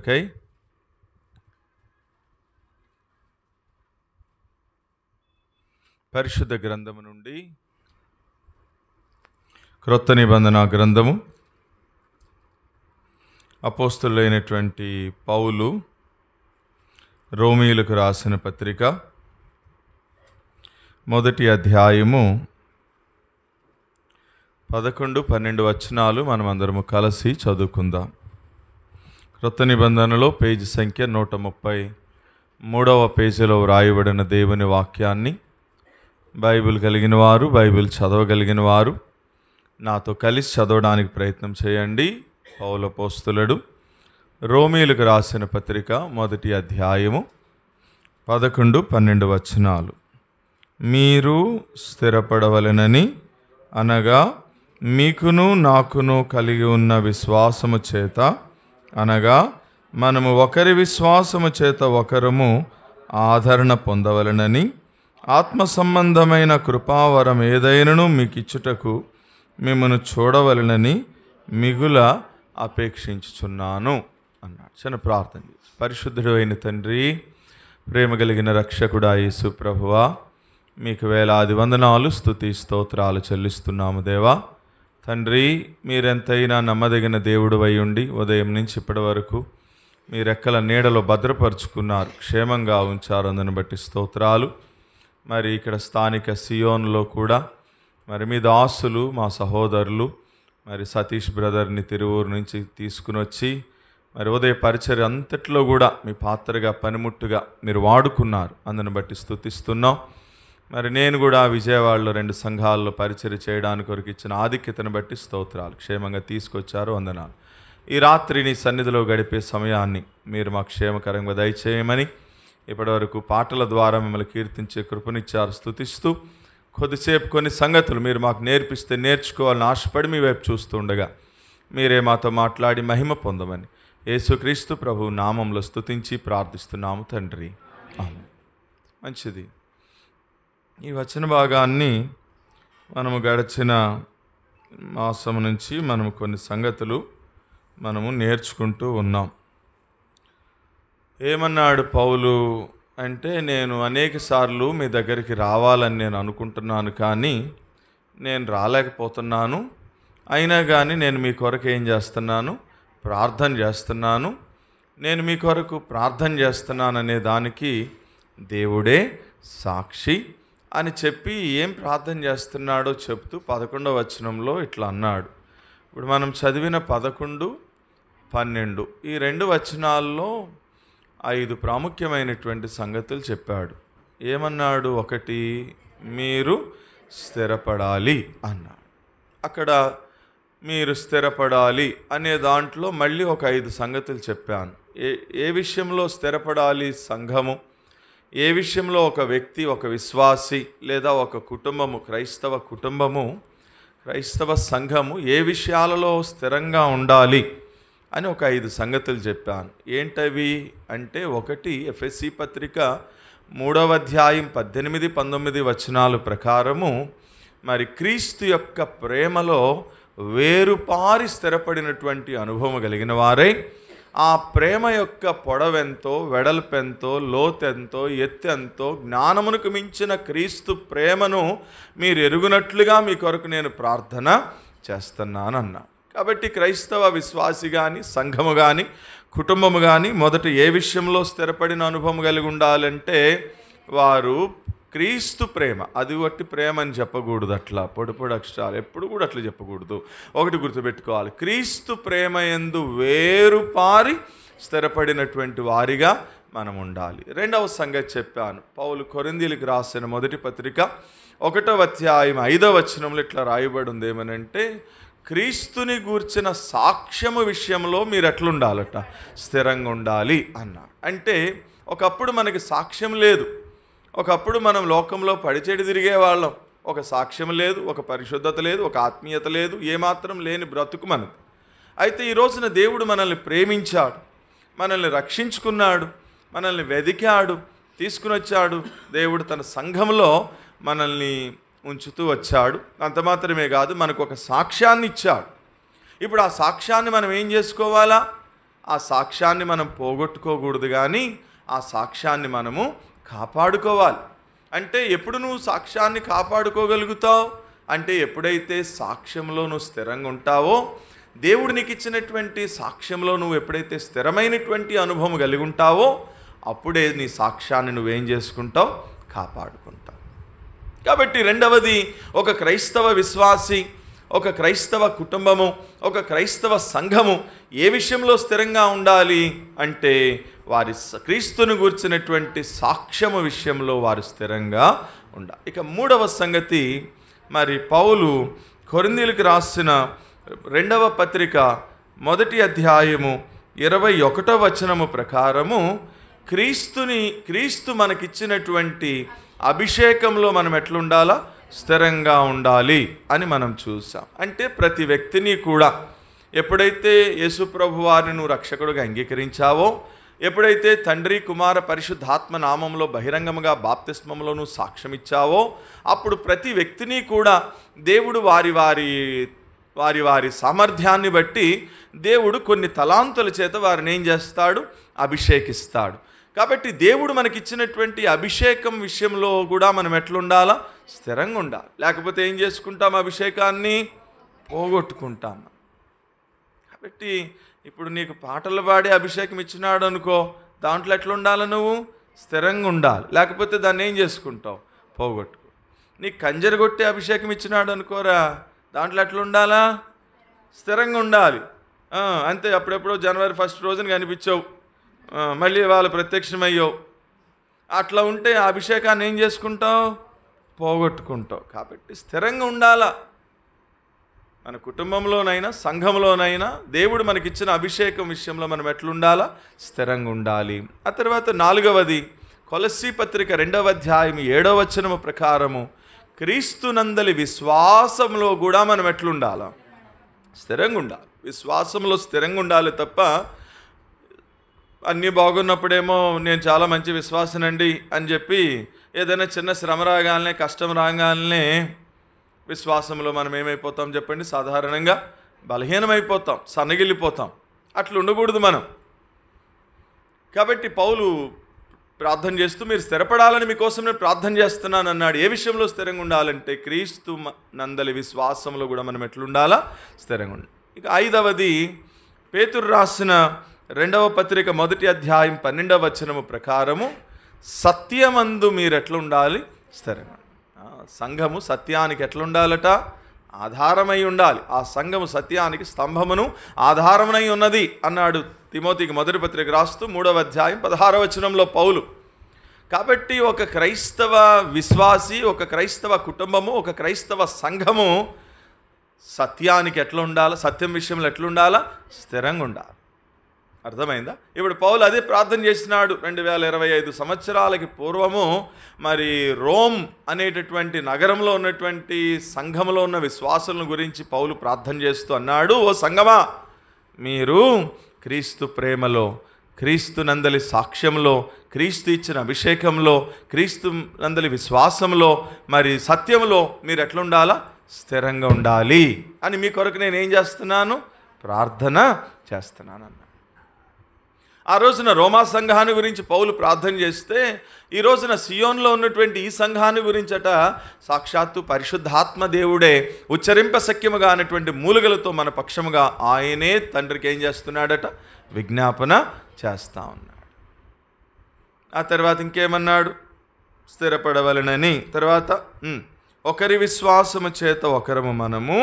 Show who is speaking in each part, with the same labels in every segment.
Speaker 1: కొరకై పరిశుద్ధ గ్రంథము నుండి క్రొత్త నిబంధన గ్రంథము అపోస్తలులైనటువంటి పౌలు రోమీయులకు రాసిన పత్రిక మొదటి అధ్యాయము 11-12 వచనాలు మనమందరము కలిసి చదువుకుందాం. క్రొత్త నిబంధనలో పేజీ సంఖ్య 133వ పేజీలో వ్రాయబడిన దేవుని వాక్యాన్ని బైబిల్ కలిగిన వారు, బైబిల్ చదవగలిగిన వారు నాతో కలిసి చదవడానికి ప్రయత్నం చేయండి. పౌలు అపోస్తలుడు రోమీయులకు రాసిన పత్రిక మొదటి అధ్యాయము 11-12 వచనాలు. మీరు స్థిరపడవలెనని అనగా మీకును నాకును కలిగి ఉన్న విశ్వాసము చేత, అనగా మనము ఒకరి విశ్వాసము చేత ఒకరము ఆదరణ పొందవలెనని ఆత్మ సంబంధమైన కృపావరం ఏదైనను మీకు ఇచ్చుటకు మిమ్మను చూడవలెనని మిగుల అపేక్షించుచున్నాను అన్నాడు. చిన్న ప్రార్థన. పరిశుద్ధుడు అయిన తండ్రి, ప్రేమ కలిగిన రక్షకుడా యేసు ప్రభువా, మీకు వేలాది వందనాలు, స్తుతి స్తోత్రాలు చెల్లిస్తున్నాము దేవా. తండ్రి, మీరెంతైనా నమ్మదగిన దేవుడు అయి ఉండి ఉదయం నుంచి ఇప్పటి వరకు మీ రెక్కల నీడలో భద్రపరుచుకున్నారు, క్షేమంగా ఉంచారు. అందుని బట్టి స్తోత్రాలు. మరి ఇక్కడ స్థానిక సియోన్లో కూడా మరి మీ దాసులు, మా సహోదరులు మరి సతీష్ బ్రదర్ని తిరువూరు నుంచి తీసుకుని వచ్చి మరి ఉదయ పరిచర్య అంతట్లో కూడా మీ పాత్రగా పనిముట్టుగా మీరు వాడుకున్నారు. అందుని బట్టి స్తుతిస్తున్నాం. మరి నేను కూడా విజయవాడలో 2 సంఘాల్లో పరిచర్య చేయడానికి కొరకు ఇచ్చిన ఆధిక్యతను బట్టి స్తోత్రాలు. క్షేమంగా తీసుకొచ్చారు, వందనాలు. ఈ రాత్రి నీ సన్నిధిలో గడిపే సమయాన్ని మీరు మాకు క్షేమకరంగా దయచేయమని, ఇప్పటివరకు పాటల ద్వారా మిమ్మల్ని కీర్తించే కృపనిచ్చారు. స్తుతిస్తూ కొద్దిసేపు కొన్ని సంగతులు మీరు మాకు నేర్పిస్తే నేర్చుకోవాలని ఆశపడి మీ వైపు చూస్తూ ఉండగా మీరే మాతో మాట్లాడి మహిమ పొందమని యేసుక్రీస్తు ప్రభు నామంలో స్తుతించి ప్రార్థిస్తున్నాము తండ్రి, ఆమేన్. మంచిది. ఈ వచన భాగాన్ని మనము గడిచిన మాసం నుంచి మనము కొన్ని సంగతులు మనము నేర్చుకుంటూ ఉన్నాం. ఏమన్నాడు పౌలు అంటే, నేను అనేక సార్లు మీ దగ్గరికి రావాలని నేను అనుకుంటున్నాను, కానీ నేను రాలేకపోతున్నాను. అయినా కానీ నేను మీ కొరకు ఏం చేస్తున్నాను? ప్రార్థన చేస్తున్నాను. నేను మీ కొరకు ప్రార్థన చేస్తున్నాననే దానికి దేవుడే సాక్షి అని చెప్పి ఏం ప్రార్థన చేస్తున్నాడో చెప్తూ 11వ వచనంలో ఇట్లా అన్నాడు. ఇప్పుడు మనం చదివిన 11, 12 ఈ 2 వచనాల్లో 5 ప్రాముఖ్యమైనటువంటి సంగతులు చెప్పాడు. ఏమన్నాడు? 1, మీరు స్థిరపడాలి అన్నాడు. అక్కడ మీరు స్థిరపడాలి అనే దాంట్లో మళ్ళీ ఒక 5 సంగతులు చెప్పాను. ఏ విషయంలో స్థిరపడాలి సంఘము, ఏ విషయంలో ఒక వ్యక్తి, ఒక విశ్వాసి లేదా ఒక కుటుంబము, క్రైస్తవ కుటుంబము, క్రైస్తవ సంఘము ఏ విషయాలలో స్థిరంగా ఉండాలి అని ఒక 5 సంగతులు చెప్పాను. ఏంటవి అంటే, 1 ఎఫెసీ పత్రిక 3వ అధ్యాయం 18-19 వచనాల ప్రకారము మరి క్రీస్తు యొక్క ప్రేమలో వేరుపారి స్థిరపడినటువంటి అనుభవం కలిగిన వారై, ఆ ప్రేమ యొక్క పొడవెంతో, వెడల్పెంతో, లోతెంతో, ఎత్తెంతో, జ్ఞానమునకు మించిన క్రీస్తు ప్రేమను మీరు ఎరుగునట్లుగా మీ కొరకు నేను ప్రార్థన చేస్తున్నానన్నా. కాబట్టి క్రైస్తవ విశ్వాసి కానీ, సంఘము కానీ, కుటుంబము కానీ మొదట ఏ విషయంలో స్థిరపడిన అనుభవం కలిగి ఉండాలంటే, వారు క్రీస్తు ప్రేమ, అది వట్టి ప్రేమ అని చెప్పకూడదు. అట్లా పొడి అక్షరాలు ఎప్పుడు కూడా అట్లా చెప్పకూడదు. ఒకటి గుర్తుపెట్టుకోవాలి, క్రీస్తు ప్రేమ యందు వేరుపారి స్థిరపడినటువంటి వారిగా మనం ఉండాలి. 2వ సంగతి చెప్పాను. పౌలు కొరింథీయులకు రాసిన మొదటి పత్రిక 1వ అధ్యాయం 5వ వచనంలో ఇట్లా రాయబడి ఉంది. ఏమనంటే, క్రీస్తుని గూర్చిన సాక్ష్యము విషయంలో మీరు ఎట్లుండాలట? స్థిరంగా ఉండాలి అన్నారు. అంటే ఒకప్పుడు మనకి సాక్ష్యం లేదు, ఒకప్పుడు మనం లోకంలో పడిచెడి తిరిగేవాళ్ళం. ఒక సాక్ష్యం లేదు, ఒక పరిశుద్ధత లేదు, ఒక ఆత్మీయత లేదు, ఏమాత్రం లేని బ్రతుకు మనది. అయితే ఈ రోజున దేవుడు మనల్ని ప్రేమించాడు, మనల్ని రక్షించుకున్నాడు, మనల్ని వెదికాడు, తీసుకుని వచ్చాడు. దేవుడు తన సంఘంలో మనల్ని ఉంచుతూ వచ్చాడు. అంత మాత్రమే కాదు, మనకు ఒక సాక్ష్యాన్ని ఇచ్చాడు. ఇప్పుడు ఆ సాక్ష్యాన్ని మనం ఏం చేసుకోవాలా? ఆ సాక్ష్యాన్ని మనం పోగొట్టుకోకూడదు, కానీ ఆ సాక్ష్యాన్ని మనము కాపాడుకోవాలి. అంటే ఎప్పుడు నువ్వు సాక్ష్యాన్ని కాపాడుకోగలుగుతావు అంటే ఎప్పుడైతే సాక్ష్యంలో నువ్వు స్థిరంగా ఉంటావో, దేవుడు నీకు ఇచ్చినటువంటి సాక్ష్యంలో నువ్వు ఎప్పుడైతే స్థిరమైనటువంటి అనుభవం కలిగి ఉంటావో, అప్పుడే నీ సాక్ష్యాన్ని నువ్వేం చేసుకుంటావు, కాపాడుకుంటావు. కాబట్టి రెండవది, ఒక క్రైస్తవ విశ్వాసి, ఒక క్రైస్తవ కుటుంబము, ఒక క్రైస్తవ సంఘము ఏ విషయంలో స్థిరంగా ఉండాలి అంటే వారి క్రీస్తును గూర్చినటువంటి సాక్ష్యము విషయంలో వారు స్థిరంగా ఉండాలి. ఇక మూడవ సంగతి, మరి పౌలు కొరింథీయులకు రాసిన 2వ పత్రిక 1వ అధ్యాయము 21వ వచనము ప్రకారము క్రీస్తు మనకిచ్చినటువంటి అభిషేకంలో మనం ఎట్లుండాలా, స్థిరంగా ఉండాలి అని మనం చూసాం. అంటే ప్రతి వ్యక్తిని కూడా ఎప్పుడైతే యేసుప్రభు వారిని నువ్వు రక్షకుడిగా అంగీకరించావో, ఎప్పుడైతే తండ్రి కుమార పరిశుద్ధాత్మ నామంలో బహిరంగముగా బాప్తిస్మంలో నువ్వు సాక్ష్యం ఇచ్చావో, అప్పుడు ప్రతి వ్యక్తిని కూడా దేవుడు వారి వారి సామర్థ్యాన్ని బట్టి దేవుడు కొన్ని తలాంతుల చేత వారిని ఏం చేస్తాడు, అభిషేకిస్తాడు. కాబట్టి దేవుడు మనకిచ్చినటువంటి అభిషేకం విషయంలో కూడా మనం ఎట్లుండాలా, స్థిరంగా ఉండాలి. లేకపోతే ఏం చేసుకుంటాం, అభిషేకాన్ని పోగొట్టుకుంటాం. కాబట్టి ఇప్పుడు నీకు పాటలు పాడి అభిషేకం ఇచ్చినాడు అనుకో, దాంట్లో ఎట్లుండాలి, నువ్వు స్థిరంగా ఉండాలి. లేకపోతే దాన్ని ఏం చేసుకుంటావు, పోగొట్టుకో. నీకు కంజర కొట్టి అభిషేకం ఇచ్చినాడు అనుకోరా, దాంట్లో ఎట్లుండాలా, స్థిరంగా ఉండాలి. అంతే, అప్పుడెప్పుడో జనవరి 1 రోజున కనిపించావు, మళ్ళీ వాళ్ళు ప్రత్యక్షమయ్యావు. అట్లా ఉంటే ఆ అభిషేకాన్ని ఏం చేసుకుంటావు, పోగొట్టుకుంటావు. కాబట్టి స్థిరంగా ఉండాలా. మన కుటుంబంలోనైనా సంఘంలోనైనా దేవుడు మనకిచ్చిన అభిషేకం విషయంలో మనం ఎట్లుండాలా, స్థిరంగా ఉండాలి. ఆ తర్వాత 4వది, కొలస్సీ పత్రిక 2వ అధ్యాయం 7వ వచనము ప్రకారము క్రీస్తునందలి విశ్వాసంలో కూడా మనం ఎట్లుండాలా, స్థిరంగా ఉండాలి. విశ్వాసంలో స్థిరంగా ఉండాలి తప్ప అన్నీ బాగున్నప్పుడేమో నేను చాలా మంచి విశ్వాసనండి అని చెప్పి ఏదైనా చిన్న శ్రమ రాగానే, కష్టం రాగానే విశ్వాసంలో మనం ఏమైపోతాం చెప్పండి, సాధారణంగా బలహీనమైపోతాం, సన్నగిల్లిపోతాం. అట్లా ఉండకూడదు మనం. కాబట్టి పౌలు ప్రార్థన చేస్తూ మీరు స్థిరపడాలని మీకోసం నేను ప్రార్థన చేస్తున్నాను అన్నాడు. ఏ విషయంలో స్థిరంగా ఉండాలంటే క్రీస్తు నందలి విశ్వాసంలో కూడా మనం ఎట్లుండాలా, స్థిరంగా ఉండాలి. ఇక 5వది, పేతురు రాసిన 2వ పత్రిక 1వ అధ్యాయం 12వ వచనము ప్రకారము సత్యమందు మీరు ఎట్లుండాలి, స్థిరంగా. సంఘము సత్యానికి ఎట్లుండాలట, ఆధారమై ఉండాలి. ఆ సంఘము సత్యానికి స్తంభమును ఆధారమై ఉన్నది అన్నాడు తిమోతికి మొదటి పత్రిక రాస్తూ 3వ అధ్యాయం 16వ వచనంలో పౌలు. కాబట్టి ఒక క్రైస్తవ విశ్వాసి, ఒక క్రైస్తవ కుటుంబము, ఒక క్రైస్తవ సంఘము సత్యానికి ఎట్లా ఉండాలి, సత్యం విషయంలో ఎట్లుండాలా, స్థిరంగా ఉండాలి. అర్థమైందా? ఇప్పుడు పౌలు అదే ప్రార్థన చేసినాడు. 2025 సంవత్సరాలకి పూర్వము మరి రోమ్ అనేటటువంటి నగరంలో ఉన్నటువంటి సంఘంలో ఉన్న విశ్వాసులను గురించి పౌలు ప్రార్థన చేస్తూ అన్నాడు, ఓ సంఘమా, మీరు క్రీస్తు ప్రేమలో, క్రీస్తు నందలి సాక్ష్యంలో, క్రీస్తు ఇచ్చిన అభిషేకంలో, క్రీస్తు నందలి విశ్వాసంలో, మరి సత్యంలో మీరు ఎట్లుండాలా, స్థిరంగా ఉండాలి అని మీ కొరకు నేను ఏం చేస్తున్నాను, ప్రార్థన చేస్తున్నాను అన్నాడు. ఆ రోజున రోమా సంఘాన్ని గురించి పౌలు ప్రార్థన చేస్తే, ఈ రోజున సియోన్లో ఉన్నటువంటి ఈ సంఘాన్ని గురించట సాక్షాత్తు పరిశుద్ధాత్మ దేవుడే ఉచ్చరింపశక్యముగా అనేటువంటి మూలుగలతో మన పక్షముగా ఆయనే తండ్రికి ఏం చేస్తున్నాడట, విజ్ఞాపన చేస్తూ ఉన్నాడు. ఆ తర్వాత ఇంకేమన్నాడు, స్థిరపడవలనని. తర్వాత ఒకరి విశ్వాసము చేత ఒకరము మనము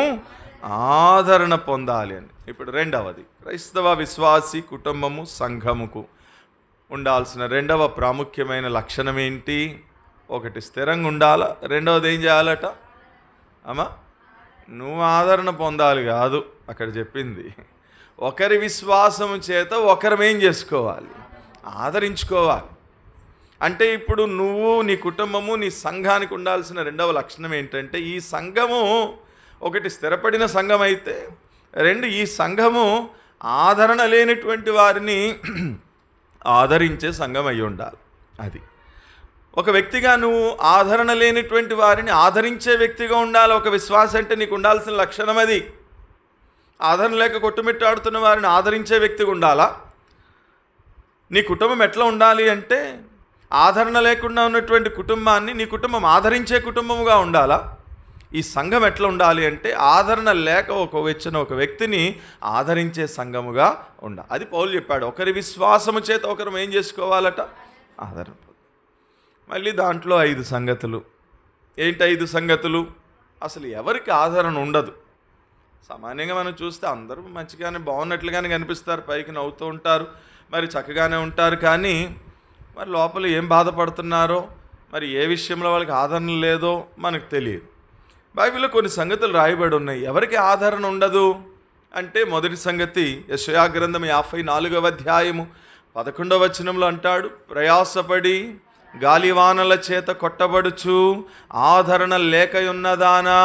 Speaker 1: ఆదరణ పొందాలి అని. ఇప్పుడు రెండవది, క్రైస్తవ విశ్వాసి కుటుంబము సంఘముకు ఉండాల్సిన రెండవ ప్రాముఖ్యమైన లక్షణం ఏంటి? ఒకటి స్థిరంగా ఉండాలా, రెండవది ఏం చేయాలట అమ్మా, నువ్వు ఆదరణ పొందాలి కాదు, అక్కడ చెప్పింది ఒకరి విశ్వాసము చేత ఒకరం ఏం చేసుకోవాలి, ఆదరించుకోవాలి. అంటే ఇప్పుడు నువ్వు, నీ కుటుంబము, నీ సంఘానికి ఉండాల్సిన రెండవ లక్షణం ఏంటంటే, ఈ సంఘము ఒకటి స్థిరపడిన సంఘం అయితే, రెండు ఈ సంఘము ఆదరణ లేనటువంటి వారిని ఆదరించే సంఘం అయి ఉండాలి. అది ఒక వ్యక్తిగా నువ్వు ఆదరణ లేనటువంటి వారిని ఆదరించే వ్యక్తిగా ఉండాలి. ఒక విశ్వాసం అంటే నీకు ఉండాల్సిన లక్షణం అది. ఆదరణ లేక కొట్టుమిట్టాడుతున్న వారిని ఆదరించే వ్యక్తిగా ఉండాలా, నీ కుటుంబం ఎట్లా ఉండాలి అంటే, ఆదరణ లేకుండా ఉన్నటువంటి కుటుంబాన్ని నీ కుటుంబం ఆదరించే కుటుంబముగా ఉండాలా? ఈ సంఘం ఎట్లా ఉండాలి అంటే, ఆదరణ లేక వచ్చిన ఒక వ్యక్తిని ఆదరించే సంఘముగా ఉండాలి. అది పౌలు చెప్పాడు. ఒకరి విశ్వాసము చేత ఒకరు ఏం చేసుకోవాలట? ఆదరణ. మళ్ళీ దాంట్లో 5 సంగతులు. ఏంటి 5 సంగతులు? అసలు ఎవరికి ఆదరణ ఉండదు. సామాన్యంగా మనం చూస్తే అందరూ మంచిగానే బాగున్నట్లుగానే కనిపిస్తారు, పైకి నవ్వుతూ ఉంటారు, మరి చక్కగానే ఉంటారు. కానీ మరి లోపల ఏం బాధపడుతున్నారో, మరి ఏ విషయంలో వాళ్ళకి ఆదరణ లేదో మనకు తెలియదు. బైబిల్లో కొన్ని సంగతులు రాయబడి ఉన్నాయి. ఎవరికి ఆదరణ ఉండదు అంటే, మొదటి సంగతి యెషయా గ్రంథం 54వ అధ్యాయము 11వ వచనంలో అంటాడు, ప్రయాసపడి గాలివానల చేత కొట్టబడుచు ఆదరణ లేకయున్నదానా,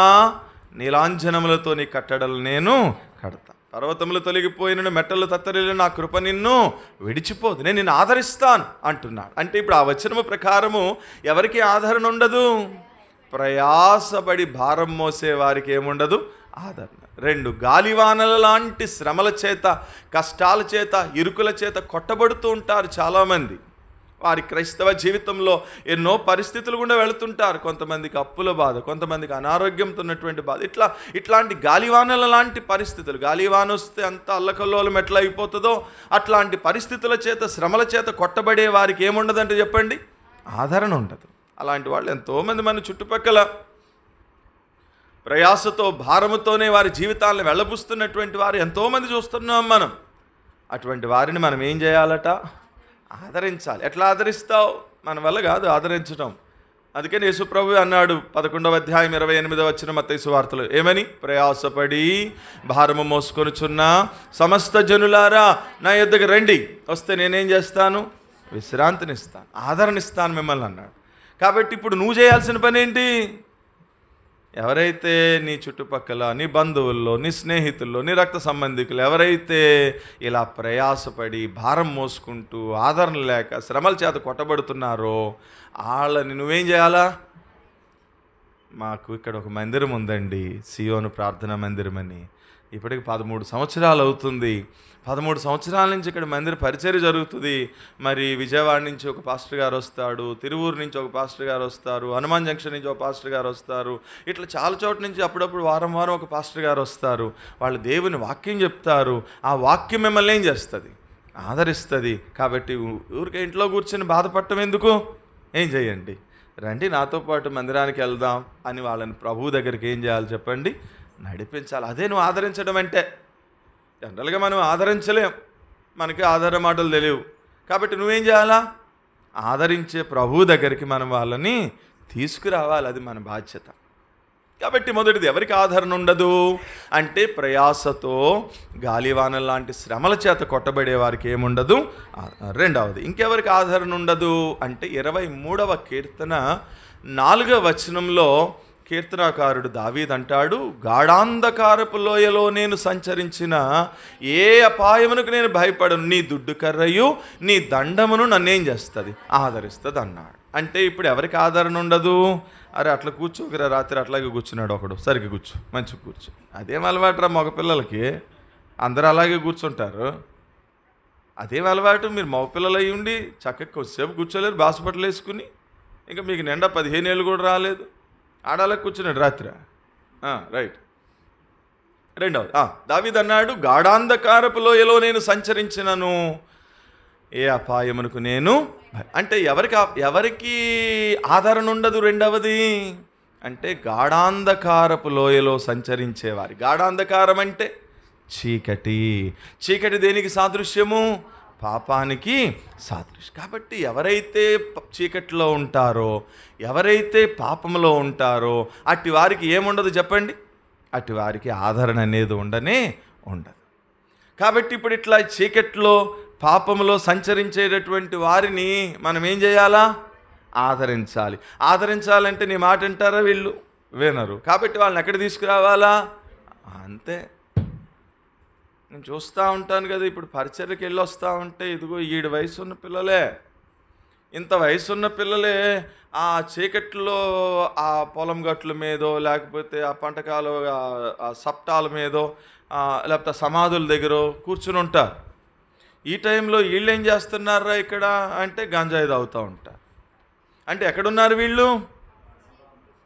Speaker 1: నీలాంజనములతో నీ కట్టడలు నేను కడతా. పర్వతములు తొలగిపోయిన మెట్టలు తత్తరిల్లు నా కృప నిన్ను విడిచిపోదు, నేను నిన్ను ఆదరిస్తాను అంటున్నాడు. అంటే ఇప్పుడు ఆ వచనము ప్రకారము ఎవరికి ఆదరణ ఉండదు? ప్రయాసపడి భారం మోసే వారికి ఏముండదు? ఆదరణ. 2, గాలివానల లాంటి శ్రమల చేత, కష్టాల చేత, ఇరుకుల చేత కొట్టబడుతూ ఉంటారు చాలామంది. వారి క్రైస్తవ జీవితంలో ఎన్నో పరిస్థితులు గుండా వెళుతుంటారు. కొంతమందికి అప్పుల బాధ, కొంతమందికి అనారోగ్యంతో ఉన్నటువంటి బాధ, ఇట్లాంటి గాలివానల లాంటి పరిస్థితులు. గాలివాన వస్తే అంత అల్లకల్లోలం ఎట్లా అయిపోతుందో అట్లాంటి పరిస్థితుల చేత, శ్రమల చేత కొట్టబడే వారికి ఏముండదంటే చెప్పండి? ఆదరణ ఉండదు. అలాంటి వాళ్ళు ఎంతోమంది మన చుట్టుపక్కల ప్రయాసతో, భారముతోనే వారి జీవితాలను వెళ్ళబుస్తున్నటువంటి వారు ఎంతోమంది చూస్తున్నాం మనం. అటువంటి వారిని మనం ఏం చేయాలట? ఆదరించాలి. ఎట్లా ఆదరిస్తావు? మన వల్ల కాదు ఆదరించడం. అందుకని యేసు ప్రభువు అన్నాడు 11వ అధ్యాయం 28వ వచనం మత్తయి సువార్తలో ఏమని? ప్రయాసపడి భారము మోసుకొనుచున్న సమస్త జనులారా నా యొద్దకు రండి, వస్తే నేనేం చేస్తాను? విశ్రాంతినిస్తాను, ఆదరణిస్తాను మిమ్మల్ని అన్నాడు. కాబట్టి ఇప్పుడు నువ్వు చేయాల్సిన పని ఏంటి? ఎవరైతే నీ చుట్టుపక్కల, నీ బంధువుల్లో, నీ స్నేహితుల్లో, నీ రక్త సంబంధికులు ఎవరైతే ఇలా ప్రయాసపడి భారం మోసుకుంటూ ఆదరణ లేక శ్రమల చేత కొట్టబడుతున్నారో వాళ్ళని నువ్వేం చేయాలా? మాకు ఇక్కడ ఒక మందిరం ఉందండి, సియోను ప్రార్థనా మందిరం అని. ఇప్పటికి 13 సంవత్సరాలు అవుతుంది. 13 సంవత్సరాల నుంచి ఇక్కడ మందిర పరిచర్య జరుగుతుంది. మరి విజయవాడ నుంచి ఒక పాస్టర్ గారు వస్తాడు, తిరువూరు నుంచి ఒక పాస్టర్ గారు వస్తారు, హనుమాన్ జంక్షన్ నుంచి ఒక పాస్టర్ గారు వస్తారు. ఇట్లా చాలా చోట్ల నుంచి అప్పుడప్పుడు వారం వారం ఒక పాస్టర్ గారు వస్తారు. వాళ్ళు దేవుని వాక్యం చెప్తారు. ఆ వాక్యం మిమ్మల్ని ఏం చేస్తుంది? ఆదరిస్తుంది. కాబట్టి ఊరికే ఇంట్లో కూర్చొని బాధపడటం ఎందుకు? ఏం చేయండి, రండి నాతో పాటు మందిరానికి వెళ్దాం అని వాళ్ళని ప్రభువు దగ్గరికి ఏం చేయాలి చెప్పండి? నడిపించాలి. అదే నువ్వు ఆదరించడం అంటే. జనరల్గా మనం ఆదరించలేం, మనకి ఆధార మాటలు తెలియవు. కాబట్టి నువ్వేం చేయాలా? ఆదరించే ప్రభువు దగ్గరికి మనం వాళ్ళని తీసుకురావాలి. అది మన బాధ్యత. కాబట్టి మొదటిది, ఎవరికి ఆదరణ ఉండదు అంటే ప్రయాసతో గాలివానల లాంటి శ్రమల చేత కొట్టబడే వారికి ఏముండదు? రెండవది, ఇంకెవరికి ఆదరణ ఉండదు అంటే 23వ కీర్తన 4వ వచనంలో కీర్తనాకారుడు దావీదు అంటాడు, గాఢాంధకారపు లోయలో నేను సంచరించిన ఏ అపాయమునకు నేను భయపడను, నీ దుడ్డు కర్రయు నీ దండమును నన్నేం చేస్తుంది? ఆదరిస్తుంది అన్నాడు. అంటే ఇప్పుడు ఎవరికి ఆదరణ ఉండదు? అరే అట్లా కూర్చోకరా, రాత్రి అట్లాగే కూర్చున్నాడు ఒకడు, సరిగ్గా కూర్చో, మంచిగా కూర్చో. అదేం అలవాటురా మగపిల్లలకి, అందరూ అలాగే కూర్చుంటారు. అదేం అలవాటు? మీరు మగపిల్లలు అయ్యి ఉండి చక్కగా కొద్దిసేపు కూర్చోలేరు బాసుపట్టలు వేసుకుని. ఇంకా మీకు నిండా 15 ఏళ్ళు కూడా రాలేదు, ఆడాలకు కూర్చున్నాడు రాత్రి. రైట్. రెండవది, దావీదు అన్నాడు, గాఢాంధకారపు లోయలో నేను సంచరించినను ఏ అపాయమునకు నేను. అంటే ఎవరికి ఆదరణ ఉండదు? రెండవది అంటే గాఢాంధకారపు లోయలో సంచరించేవారి. గాఢాంధకారం అంటే చీకటి. చీకటి దేనికి సాదృశ్యము? పాపానికి సాదృశ్యం. కాబట్టి ఎవరైతే చీకటిలో ఉంటారో, ఎవరైతే పాపంలో ఉంటారో అట్టి వారికి ఏముండదు చెప్పండి? అట్టి వారికి ఆదరణ అనేది ఉండదు. కాబట్టి ఇప్పుడు ఇట్లా చీకట్లో, పాపంలో సంచరించేటటువంటి వారిని మనం ఏం చేయాలా? ఆదరించాలి. ఆదరించాలంటే నీ మాట వింటారా? వీళ్ళు వినరు. కాబట్టి వాళ్ళని ఎక్కడ తీసుకురావాలా? అంతే. నేను చూస్తూ ఉంటాను కదా, ఇప్పుడు పరిచర్యకి వెళ్ళి వస్తూ ఉంటే ఇదిగో 7 వయసు ఉన్న పిల్లలే, ఇంత వయసున్న పిల్లలే ఆ చీకట్లో, ఆ పొలం గట్ల మీదో, లేకపోతే ఆ పంటకాలు ఆ సప్టాల మీదో, లేకపోతే సమాధుల దగ్గర కూర్చుని ఉంటారు. ఈ టైంలో వీళ్ళు ఏం చేస్తున్నారా ఇక్కడ అంటే గంజాయి తాగుతూ ఉంటారు. అంటే ఎక్కడున్నారు వీళ్ళు?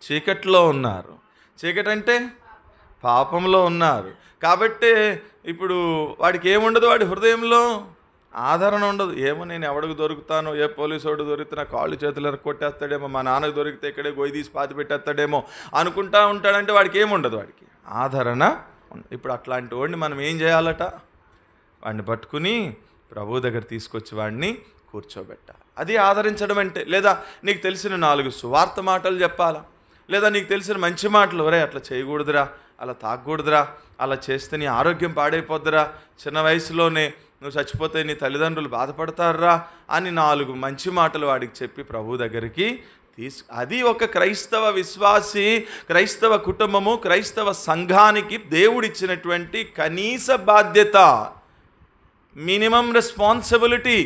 Speaker 1: చీకట్లో ఉన్నారు. చీకటి అంటే పాపంలో ఉన్నారు. కాబట్టి ఇప్పుడు వాడికి ఏముండదు, వాడి హృదయంలో ఆదరణ ఉండదు. ఏమో నేను ఎవడికి దొరుకుతానో, ఏ పోలీసు వాడు దొరికితే నా కాళ్ళు చేతులు కొట్టేస్తాడేమో, మా నాన్నకు దొరికితే ఇక్కడే గొయ్యి తీసి పాతి పెట్టేస్తాడేమో అనుకుంటా ఉంటాడంటే వాడికి ఏముండదు, వాడికి ఆదరణ. ఇప్పుడు అట్లాంటి వాడిని మనం ఏం చేయాలట? వాడిని పట్టుకుని ప్రభు దగ్గర తీసుకొచ్చి వాడిని కూర్చోబెట్టాలి. అది ఆదరించడం అంటే. లేదా నీకు తెలిసిన 4 సువార్త మాటలు చెప్పాలా, లేదా నీకు తెలిసిన మంచి మాటలు, ఒరే అట్లా చేయకూడదురా, అలా తాగకూడదురా, అలా చేస్తే నీ ఆరోగ్యం పాడైపోద్దురా, చిన్న వయసులోనే నువ్వు చచ్చిపోతే నీ తల్లిదండ్రులు బాధపడతారా అని 4 మంచి మాటలు వాడికి చెప్పి ప్రభు దగ్గరికి అది ఒక క్రైస్తవ విశ్వాసి, క్రైస్తవ కుటుంబము, క్రైస్తవ సంఘానికి దేవుడిచ్చినటువంటి కనీస బాధ్యత, మినిమం రెస్పాన్సిబిలిటీ.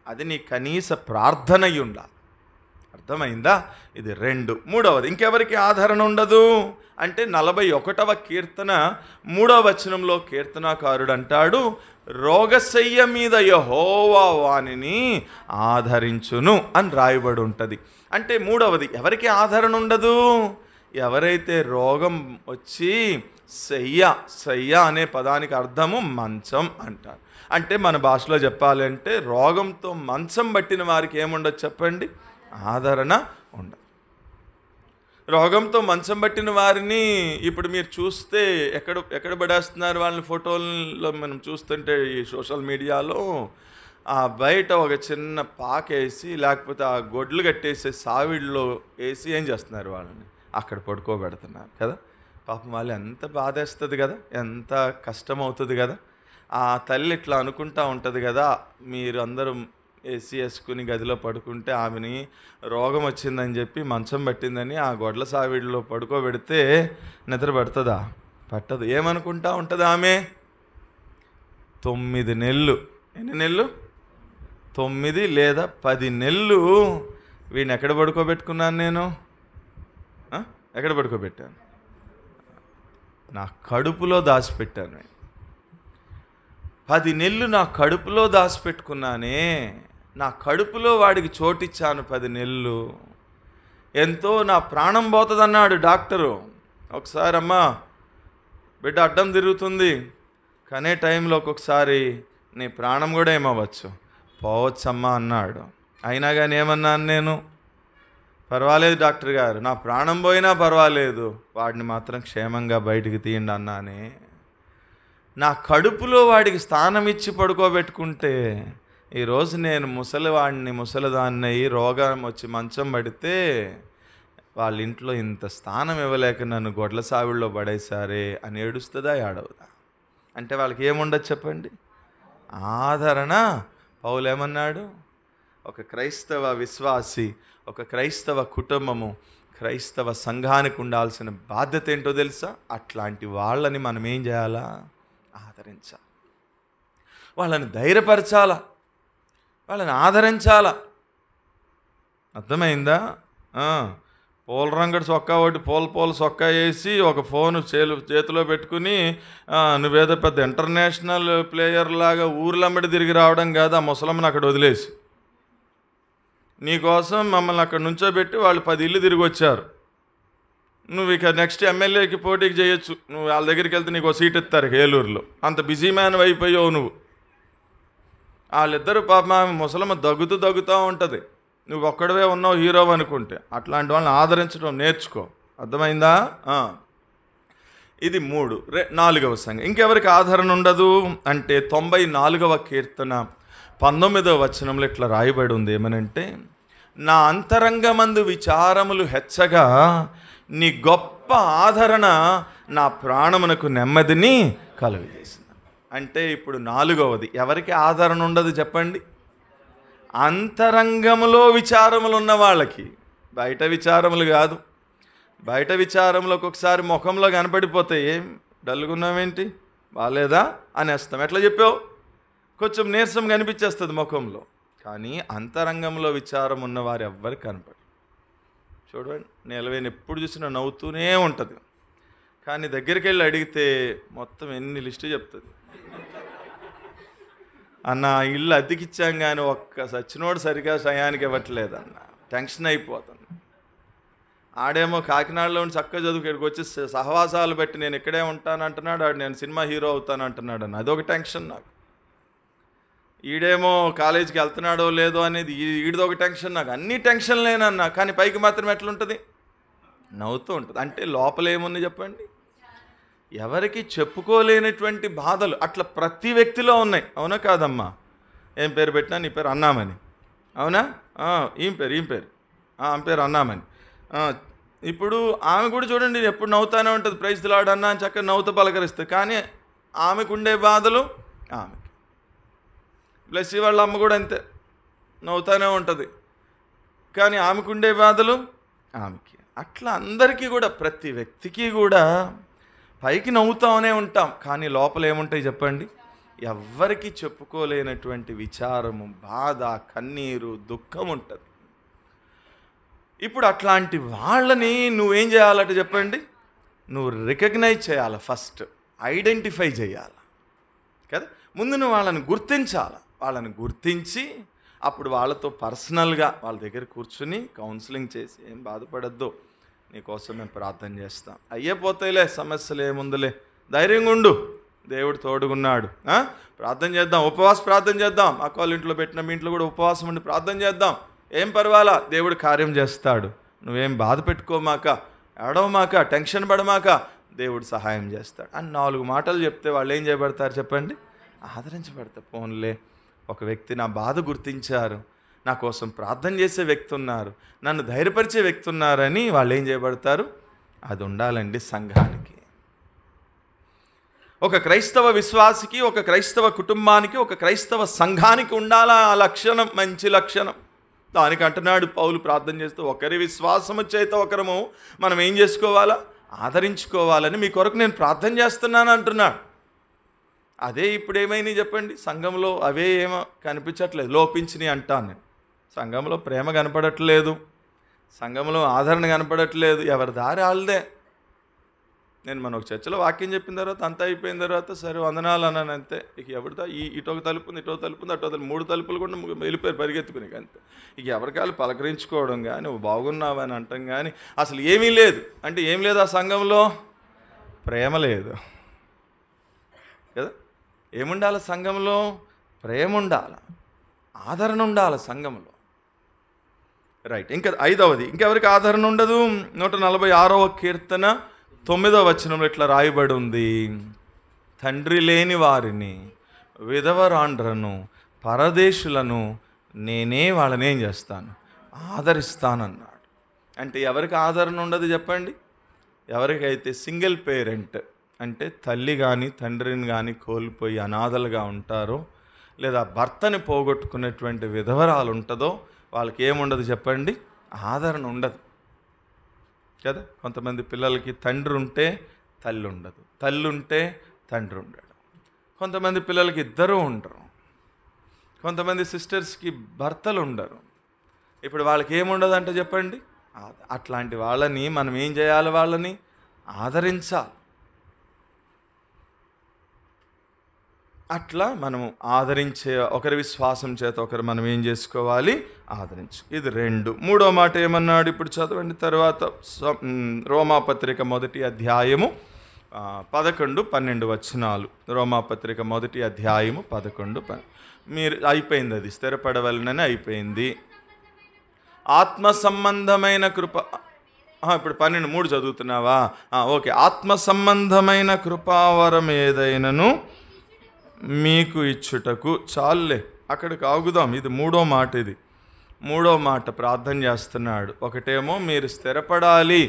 Speaker 1: అది నీ కనీస ప్రార్థన అయి ఉండాలి. అర్థమైందా? ఇది 2. మూడవది, ఇంకెవరికి ఆదరణ ఉండదు అంటే 41వ కీర్తన 3వ వచనంలో కీర్తనాకారుడు అంటాడు, రోగశయ్య మీద యెహోవా వానిని ఆదరించును అని రాయబడి ఉంటుంది. అంటే మూడవది, ఎవరికి ఆదరణ ఉండదు? ఎవరైతే రోగం వచ్చి శయ్య అనే పదానికి అర్థము మంచం అంటారు. అంటే మన భాషలో చెప్పాలంటే రోగంతో మంచం పట్టిన వారికి ఏముండదు చెప్పండి? ఆదరణ ఉండదు. రోగంతో మంచం పట్టిన వారిని ఇప్పుడు మీరు చూస్తే ఎక్కడ పడేస్తున్నారు వాళ్ళని? ఫోటోల్లో మనం చూస్తుంటే ఈ సోషల్ మీడియాలో బయట ఒక చిన్న పాకేసి లేకపోతే ఆ గొడ్లు కట్టేసి సావిడిలో వేసి ఏం చేస్తున్నారు? వాళ్ళని అక్కడ పడుకోబెడుతున్నారు కదా. పాపం వాళ్ళు ఎంత బాధేస్తుంది కదా, ఎంత కష్టం అవుతుంది కదా. ఆ తల్లి ఇట్లా అనుకుంటా ఉంటుంది కదా, మీరు అందరూ ఏసీ వేసుకుని గదిలో పడుకుంటే ఆమెని రోగం వచ్చిందని చెప్పి మంచం పట్టిందని ఆ గొడ్ల సావిడిలో పడుకోబెడితే నిద్ర పడుతుందా? పట్టదు. ఏమనుకుంటా ఉంటుంది ఆమె? 9 నెలలు. ఎన్ని నెలలు? 9 లేదా 10 నెలలు వీడిని ఎక్కడ పడుకోబెట్టుకున్నాను నేను? ఎక్కడ పడుకోబెట్టాను? నా కడుపులో దాచిపెట్టాను. 10 నెలలు నా కడుపులో దాచిపెట్టుకున్నానే. నా కడుపులో వాడికి చోటిచ్చాను 10 నెలలు. ఎంతో నా ప్రాణం పోతుందన్నాడు డాక్టరు. ఒకసారి అమ్మా బిడ్డ అడ్డం తిరుగుతుంది కనే టైంలో ఒక్కొక్కసారి నీ ప్రాణం కూడా ఏమవ్వచ్చు, పోవచ్చమ్మా అన్నాడు. అయినా కానీ ఏమన్నాను నేను? పర్వాలేదు డాక్టర్ గారు, నా ప్రాణం పోయినా పర్వాలేదు, వాడిని మాత్రం క్షేమంగా బయటికి తీయండి అన్నానే. నా కడుపులో వాడికి స్థానం ఇచ్చి పడుకోబెట్టుకుంటే ఈరోజు నేను ముసలిదాన్ని అయ్యి రోగం వచ్చి మంచం పడితే వాళ్ళ ఇంట్లో ఇంత స్థానం ఇవ్వలేక నన్ను గొడ్ల సావిడిలో పడేశారే అని ఏడుస్తుందా, ఏడవదా? అంటే వాళ్ళకి ఏముండదు చెప్పండి? ఆదరణ. పౌలు ఏమన్నాడు? ఒక క్రైస్తవ విశ్వాసి, ఒక క్రైస్తవ కుటుంబము, క్రైస్తవ సంఘానికి ఉండాల్సిన బాధ్యత ఏంటో తెలుసా? అట్లాంటి వాళ్ళని మనం ఏం చేయాలా? ఆదరించాలి. వాళ్ళని ధైర్యపరచాలా, వాళ్ళని ఆదరించాలా. అర్థమైందా? పూల రంగడి చొక్కా ఒకటి పూల చొక్కా వేసి ఒక ఫోను చేతిలో పెట్టుకుని నువ్వేదో పెద్ద ఇంటర్నేషనల్ ప్లేయర్ లాగా ఊర్లమ్మడి తిరిగి రావడం కాదు. ఆ ముసలమ్మని అక్కడ వదిలేసి నీకోసం మమ్మల్ని అక్కడ నుంచోబెట్టి వాళ్ళు 10 ఇళ్ళు తిరిగి వచ్చారు. నువ్వు ఇక నెక్స్ట్ ఎమ్మెల్యేకి పోటీకి చేయొచ్చు. నువ్వు వాళ్ళ దగ్గరికి వెళ్తే నీకు ఒక సీట్ ఇస్తారు ఏలూరులో. అంత బిజీ మ్యాన్ అయిపోయావు నువ్వు. వాళ్ళిద్దరు పాప ముసలమ్మ దగ్గుతూ ఉంటుంది. నువ్వు ఒక్కడవే ఉన్నావు హీరో అనుకుంటే. అట్లాంటి వాళ్ళని ఆదరించడం నేర్చుకో. అర్థమైందా? ఇది 3. 4వ సంగతి, ఇంకెవరికి ఆదరణ ఉండదు అంటే 94వ కీర్తన 19వ వచనంలో ఇట్లా రాయబడి ఉంది. ఏమనంటే, నా అంతరంగమందు విచారములు హెచ్చగా నీ గొప్ప ఆదరణ నా ప్రాణమునకు నెమ్మదిని కలుగజేసింది. అంటే ఇప్పుడు 4వది, ఎవరికి ఆదరణ ఉండదు చెప్పండి? అంతరంగములో విచారములు ఉన్న వాళ్ళకి. బయట విచారములు కాదు. బయట విచారములు ఒక్కొక్కసారి ముఖంలో కనపడిపోతాయి. ఏం డల్గున్నావేంటి, బాగాలేదా అనేస్తాం. ఎట్లా చెప్పావు? కొంచెం నీరసం కనిపించేస్తుంది ముఖంలో. కానీ అంతరంగంలో విచారం ఉన్నవారు ఎవ్వరికి కనపడరు. చూడండి, నిలవేని ఎప్పుడు చూసినా నవ్వుతూనే ఉంటుంది. కానీ దగ్గరికి వెళ్ళి అడిగితే మొత్తం ఎన్ని లిస్టు చెప్తుంది. అన్న ఇల్లు అద్దెకిచ్చాం కానీ ఒక్క సచ్చినోడు సరిగా సమయానికి ఇవ్వట్లేదన్న, టెన్షన్ అయిపోతుంది. ఆడేమో కాకినాడలో ఉండి చక్కగా చదువుకు ఇక్కడికి వచ్చి సహవాసాలు బట్టి నేను ఇక్కడే ఉంటాను అంటున్నాడు, ఆడు నేను సినిమా హీరో అవుతాను అంటున్నాడు అన్న, అదొక టెన్షన్ నాకు. ఈడేమో కాలేజీకి వెళ్తున్నాడో లేదో అనేది ఈడిదొక టెన్షన్ నాకు. అన్ని టెన్షన్లేనన్నా, కానీ పైకి మాత్రం ఎట్లుంటుంది, నవ్వుతూ ఉంటుంది. అంటే లోపల ఏముంది చెప్పండి, ఎవరికి చెప్పుకోలేనటువంటి బాధలు అట్లా ప్రతి వ్యక్తిలో ఉన్నాయి. అవునా కాదమ్మా? ఏం పేరు పెట్టినా నీ పేరు అన్నామని, అవునా? ఈమె పేరు ఆమె పేరు అన్నామని. ఇప్పుడు ఆమె కూడా చూడండి ఎప్పుడు నవ్వుతానే ఉంటుంది, ప్రైజ్ ది లార్డ్ అన్నా అని చక్కగా నవ్వుతూ పలకరిస్తుంది. కానీ ఆమెకు ఉండే బాధలు ఆమెకి. ప్లస్ వాళ్ళ అమ్మ కూడా అంతే, నవ్వుతానే ఉంటుంది, కానీ ఆమెకు ఉండే బాధలు ఆమెకి. అట్లా అందరికీ కూడా, ప్రతి వ్యక్తికి కూడా పైకి నవ్వుతానే ఉంటాం, కానీ లోపల ఏముంటాయి చెప్పండి, ఎవ్వరికి చెప్పుకోలేనటువంటి విచారము, బాధ, కన్నీరు, దుఃఖం ఉంటుంది. ఇప్పుడు అట్లాంటి వాళ్ళని నువ్వేం చేయాలట చెప్పండి, నువ్వు రికగ్నైజ్ చేయాలి, ఫస్ట్ ఐడెంటిఫై చేయాలి కదా. ముందు నువ్వు వాళ్ళని గుర్తించాలి. వాళ్ళని గుర్తించి అప్పుడు వాళ్ళతో పర్సనల్గా వాళ్ళ దగ్గర కూర్చుని కౌన్సిలింగ్ చేసి, ఏం బాధపడద్దు, నీకోసం మేము ప్రార్థన చేస్తాం, అయ్యే పోతాయిలే, సమస్యలు ఏముందులే, ధైర్యంగా ఉండు, దేవుడు తోడుగున్నాడు, ప్రార్థన చేద్దాం, ఉపవాస ప్రార్థన చేద్దాం, అక్క వాళ్ళ ఇంట్లో పెట్టిన మీ ఇంట్లో కూడా ఉపవాసం ఉండి ప్రార్థన చేద్దాం, ఏం పర్వాలా, దేవుడు కార్యం చేస్తాడు, నువ్వేం బాధ పెట్టుకోమాక, ఏడవమాక, టెన్షన్ పడమాక, దేవుడు సహాయం చేస్తాడు అని 4 మాటలు చెప్తే వాళ్ళు ఏం చేయబడతారు చెప్పండి, ఆదరించబడతారు. ఫోన్లే, ఒక వ్యక్తి నా బాధ గుర్తించారు, నా కోసం ప్రార్థన చేసే వ్యక్తి ఉన్నారు, నన్ను ధైర్యపరిచే వ్యక్తి ఉన్నారని వాళ్ళు ఏం చేయబడతారు. అది ఉండాలండి సంఘానికి. ఒక క్రైస్తవ విశ్వాసికి, ఒక క్రైస్తవ కుటుంబానికి, ఒక క్రైస్తవ సంఘానికి ఉండాలా ఆ లక్షణం, మంచి లక్షణం. దానికి అంటున్నాడు పౌలు ప్రార్థన చేస్తూ, ఒకరి విశ్వాసము చేత ఒకరము మనం ఏం చేసుకోవాలా, ఆదరించుకోవాలని మీ కొరకు నేను ప్రార్థన చేస్తున్నాను అంటున్నాడు. అదే ఇప్పుడు ఏమైనాయి చెప్పండి, సంఘంలో అవే ఏమో కనిపించట్లేదు, లోపించినాయి అంటాను నేను. సంఘంలో ప్రేమ కనపడట్లేదు, సంఘంలో ఆదరణ కనపడట్లేదు, ఎవరి దారి వాళ్ళదే. నేను మన ఒక చర్చలో వాక్యం చెప్పిన తర్వాత అంతా అయిపోయిన తర్వాత సరే వందనాలు అన్నాను అంతే. ఇక ఎవరితో ఇటొక తలుపు ఉంది, ఇటో తలుపు ఉంది, అటో తలుపు, 3 తలుపులు కూడా వెళ్ళిపోయారు పరిగెత్తుకుని అంతే. ఇక ఎవరికాలు పలకరించుకోవడం కానీ, నువ్వు బాగున్నావని అంటాం కానీ అసలు ఏమీ లేదు. అంటే ఏం లేదు ఆ సంఘంలో, ప్రేమ లేదు కదా. ఏముండాలి సంఘంలో, ప్రేమ ఉండాలి, ఆదరణ ఉండాలి సంఘంలో. రైట్. ఇంకా 5వది, ఇంకెవరికి ఆదరణ ఉండదు. 146వ కీర్తన 9వ వచనంలో ఇట్లా రాయబడి ఉంది, తండ్రి లేని వారిని, విధవరాండ్రను, పరదేశులను నేనే వాళ్ళని ఏం చేస్తాను, ఆదరిస్తానన్నాడు. అంటే ఎవరికి ఆదరణ ఉండదు చెప్పండి, ఎవరికైతే సింగిల్ పేరెంట్ అంటే తల్లి కానీ తండ్రిని కానీ కోల్పోయి అనాథలుగా ఉంటారో, లేదా భర్తని పోగొట్టుకునేటువంటి విధవరాలు ఉంటుందో వాళ్ళకి ఏముండదు చెప్పండి, ఆదరణ ఉండదు కదా. కొంతమంది పిల్లలకి తండ్రి ఉంటే తల్లి ఉండదు, తల్లి ఉంటే తండ్రి ఉండడు. కొంతమంది పిల్లలకి ఇద్దరూ ఉండరు, కొంతమంది సిస్టర్స్కి భర్తలు ఉండరు. ఇప్పుడు వాళ్ళకి ఏముండదు అంటే చెప్పండి, అట్లాంటి వాళ్ళని మనం ఏం చేయాలి, వాళ్ళని ఆదరించాలి. అట్లా మనము ఆదరించే, ఒకరి విశ్వాసం చేత ఒకరు మనం ఏం చేసుకోవాలి, ఆదరించు. ఇది 2. 3వ మాట ఏమన్నాడు ఇప్పుడు చదవండి. తర్వాత రోమాపత్రిక 1వ అధ్యాయము 11, 12 వచనాలు. రోమాపత్రిక 1వ అధ్యాయము 11, 12. మీరు అయిపోయింది, అది స్థిరపడవలనని అయిపోయింది. ఆత్మ సంబంధమైన కృప, ఇప్పుడు 12, 3 చదువుతున్నావా? ఓకే. ఆత్మ సంబంధమైన కృపావరం ఏదైనను మీకు ఇచ్చుటకు, చాలులే అక్కడికి ఆగుదాం. ఇది 3వ మాట. ఇది 3వ మాట ప్రార్థన చేస్తున్నాడు. ఒకటేమో మీరు స్థిరపడాలి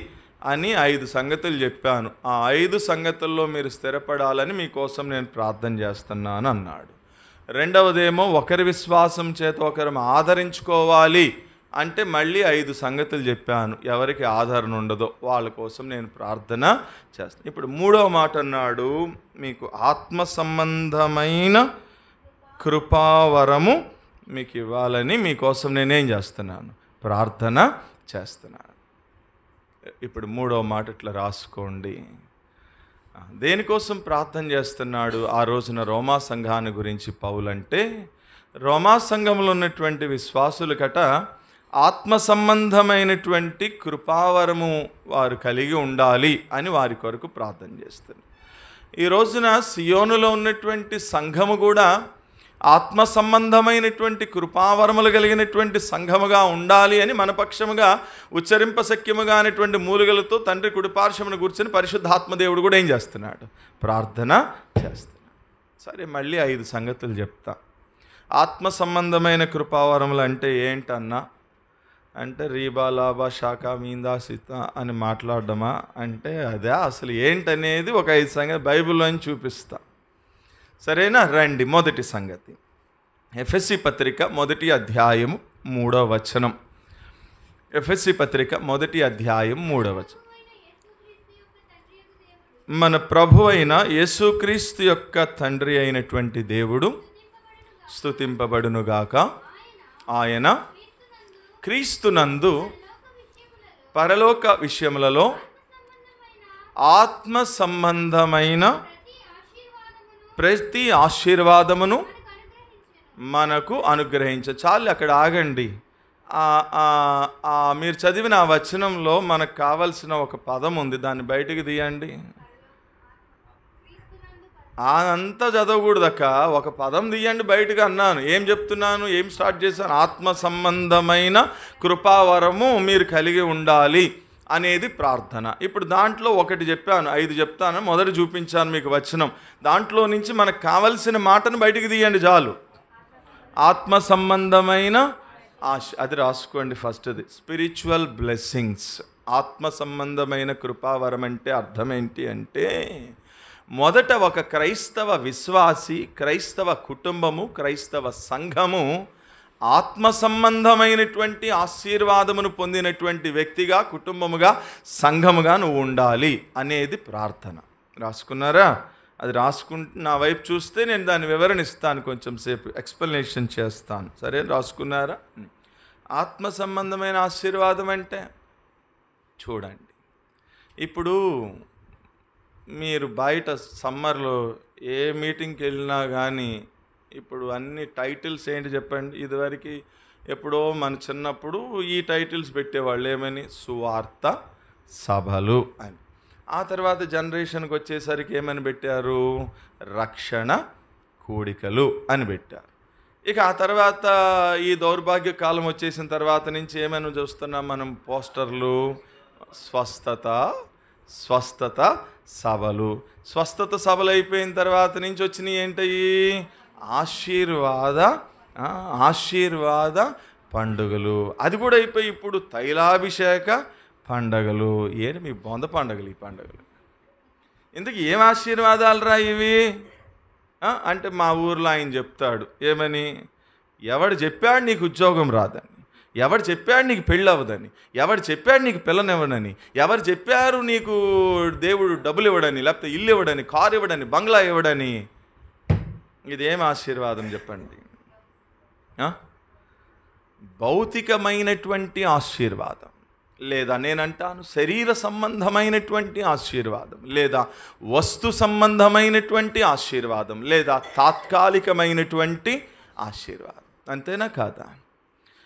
Speaker 1: అని 5 సంగతులు చెప్పాను, ఆ 5 సంగతుల్లో మీరు స్థిరపడాలని మీకోసం నేను ప్రార్థన చేస్తున్నాను అన్నాడు. రెండవదేమో ఒకరి విశ్వాసం చేత ఒకరు ఆదరించుకోవాలి అంటే మళ్ళీ 5 సంగతులు చెప్పాను, ఎవరికి ఆదరణ ఉండదో వాళ్ళ కోసం నేను ప్రార్థన చేస్తాను. ఇప్పుడు 3వ మాట అన్నాడు, మీకు ఆత్మ సంబంధమైన కృపావరము మీకు ఇవ్వాలని మీకోసం నేనేం చేస్తున్నాను, ప్రార్థన చేస్తున్నాను. ఇప్పుడు 3వ మాట ఇట్లా రాసుకోండి. దేనికోసం ప్రార్థన చేస్తున్నాడు ఆ రోజున రోమా సంఘాన్ని గురించి పౌలు అంటే, రోమా సంఘంలో ఉన్నటువంటి విశ్వాసులు కట ఆత్మ సంబంధమైనటువంటి కృపావరము వారు కలిగి ఉండాలి అని వారి కొరకు ప్రార్థన చేస్తారు. ఈ రోజున సియోనులో ఉన్నటువంటి సంఘము కూడా ఆత్మ సంబంధమైనటువంటి కృపావరములు కలిగినటువంటి సంఘముగా ఉండాలి అని మన పక్షముగా ఉచ్చరింపశక్యముగా అనేటువంటి మూలుగలతో తండ్రి కుడిపార్శ్వమును కూర్చొని పరిశుద్ధాత్మదేవుడు కూడా ఏం చేస్తున్నాడు? ప్రార్థన చేస్తున్నాడు. సరే, మళ్ళీ 5 సంగతులు చెప్తా. ఆత్మ సంబంధమైన కృపావరములు అంటే ఏంటన్నా అంటే రీబా లాభా శాఖ మీందా సీత అని మాట్లాడడమా అంటే అదే అసలు ఏంటనేది ఒక 5 సంగతి బైబిల్లోని చూపిస్తా. సరేనా? రండి. మొదటి సంగతి, ఎఫెసీ పత్రిక 1వ అధ్యాయము 3వ వచనం. ఎఫెసీ పత్రిక 1వ అధ్యాయం 3వ వచనం. మన ప్రభు అయిన యేసుక్రీస్తు యొక్క తండ్రి అయినటువంటి దేవుడు స్తుతింపబడునుగాక. ఆయన క్రీస్తునందు పరలోక విషయములలో ఆత్మ సంబంధమైన ప్రతి ఆశీర్వాదమును మనకు అనుగ్రహించ. చాలు, అక్కడ ఆగండి. మీరు చదివిన ఆ వచనంలో మనకు కావలసిన ఒక పదం ఉంది, దాన్ని బయటికి తీయండి. అంతా చదవకూడదక్క, ఒక పదం తీయండి బయటకు అన్నాను. ఏం చెప్తున్నాను? ఏం స్టార్ట్ చేశాను? ఆత్మ సంబంధమైన కృపావరము మీరు కలిగి ఉండాలి అనేది ప్రార్థన. ఇప్పుడు దాంట్లో ఒకటి చెప్పాను, 5 చెప్తాను. మొదటి చూపించాను మీకు వచనం. దాంట్లో నుంచి మనకు కావలసిన మాటను బయటికి తీయండి చాలు. ఆత్మ సంబంధమైన అది రాసుకోండి ఫస్ట్ది. Spiritual blessings. ఆత్మ సంబంధమైన కృపావరం అంటే అర్థం ఏంటి అంటే, మొదట ఒక క్రైస్తవ విశ్వాసి, క్రైస్తవ కుటుంబము, క్రైస్తవ సంఘము ఆత్మ సంబంధమైనటువంటి ఆశీర్వాదమును పొందినటువంటి వ్యక్తిగా, కుటుంబముగా, సంఘముగా నువ్వు ఉండాలి అనేది ప్రార్థన. రాసుకున్నారా? అది నా వైపు చూస్తే నేను దాన్ని వివరణ ఇస్తాను, కొంచెం సేపు ఎక్స్ప్లెనేషన్ చేస్తాను. సరే, రాసుకున్నారా? ఆత్మ సంబంధమైన ఆశీర్వాదం అంటే చూడండి, ఇప్పుడు మీరు బయట సమ్మర్లో ఏ మీటింగ్కి వెళ్ళినా కానీ ఇప్పుడు అన్ని టైటిల్స్ ఏంటి చెప్పండి. ఇదివరకు ఎప్పుడో మన చిన్నప్పుడు ఈ టైటిల్స్ పెట్టేవాళ్ళు, ఏమని? సువార్త సభలు అని. ఆ తర్వాత జనరేషన్కి వచ్చేసరికి ఏమని పెట్టారు? రక్షణ కూడికలు అని పెట్టారు. ఇక ఆ తర్వాత ఈ దౌర్భాగ్య కాలం వచ్చేసిన తర్వాత నుంచి ఏమైనా చూస్తున్నాం మనం? పోస్టర్లు, స్వస్థత సభలు. స్వస్థత సభలు అయిపోయిన తర్వాత నుంచి వచ్చినాయి ఏంటయి? ఆశీర్వాద పండుగలు. అది కూడా అయిపోయి ఇప్పుడు తైలాభిషేక పండగలు. ఏంటి మీ బొంద పండుగలు ఈ పండుగలు? ఇందుకు ఏం ఆశీర్వాదాలు రా ఇవి అంటే మా ఊర్లో ఆయన చెప్తాడు, ఏమని? ఎవడు చెప్పాడు నీకు ఉద్యోగం రాదని, ఎవడు చెప్పాడు నీకు పెళ్ళి అవ్వదని, ఎవడు చెప్పాడు నీకు పిల్లనివ్వడని, ఎవరు చెప్పారు నీకు దేవుడు డబ్బులు ఇవ్వడని, లేకపోతే ఇల్లు ఇవ్వడని, కారు ఇవ్వడని, బంగ్లా ఇవ్వడని. ఇదేం ఆశీర్వాదం చెప్పండి? భౌతికమైనటువంటి ఆశీర్వాదం, లేదా నేనంటాను శరీర సంబంధమైనటువంటి ఆశీర్వాదం, లేదా వస్తు సంబంధమైనటువంటి ఆశీర్వాదం, లేదా తాత్కాలికమైనటువంటి ఆశీర్వాదం. అంతేనా కాదా?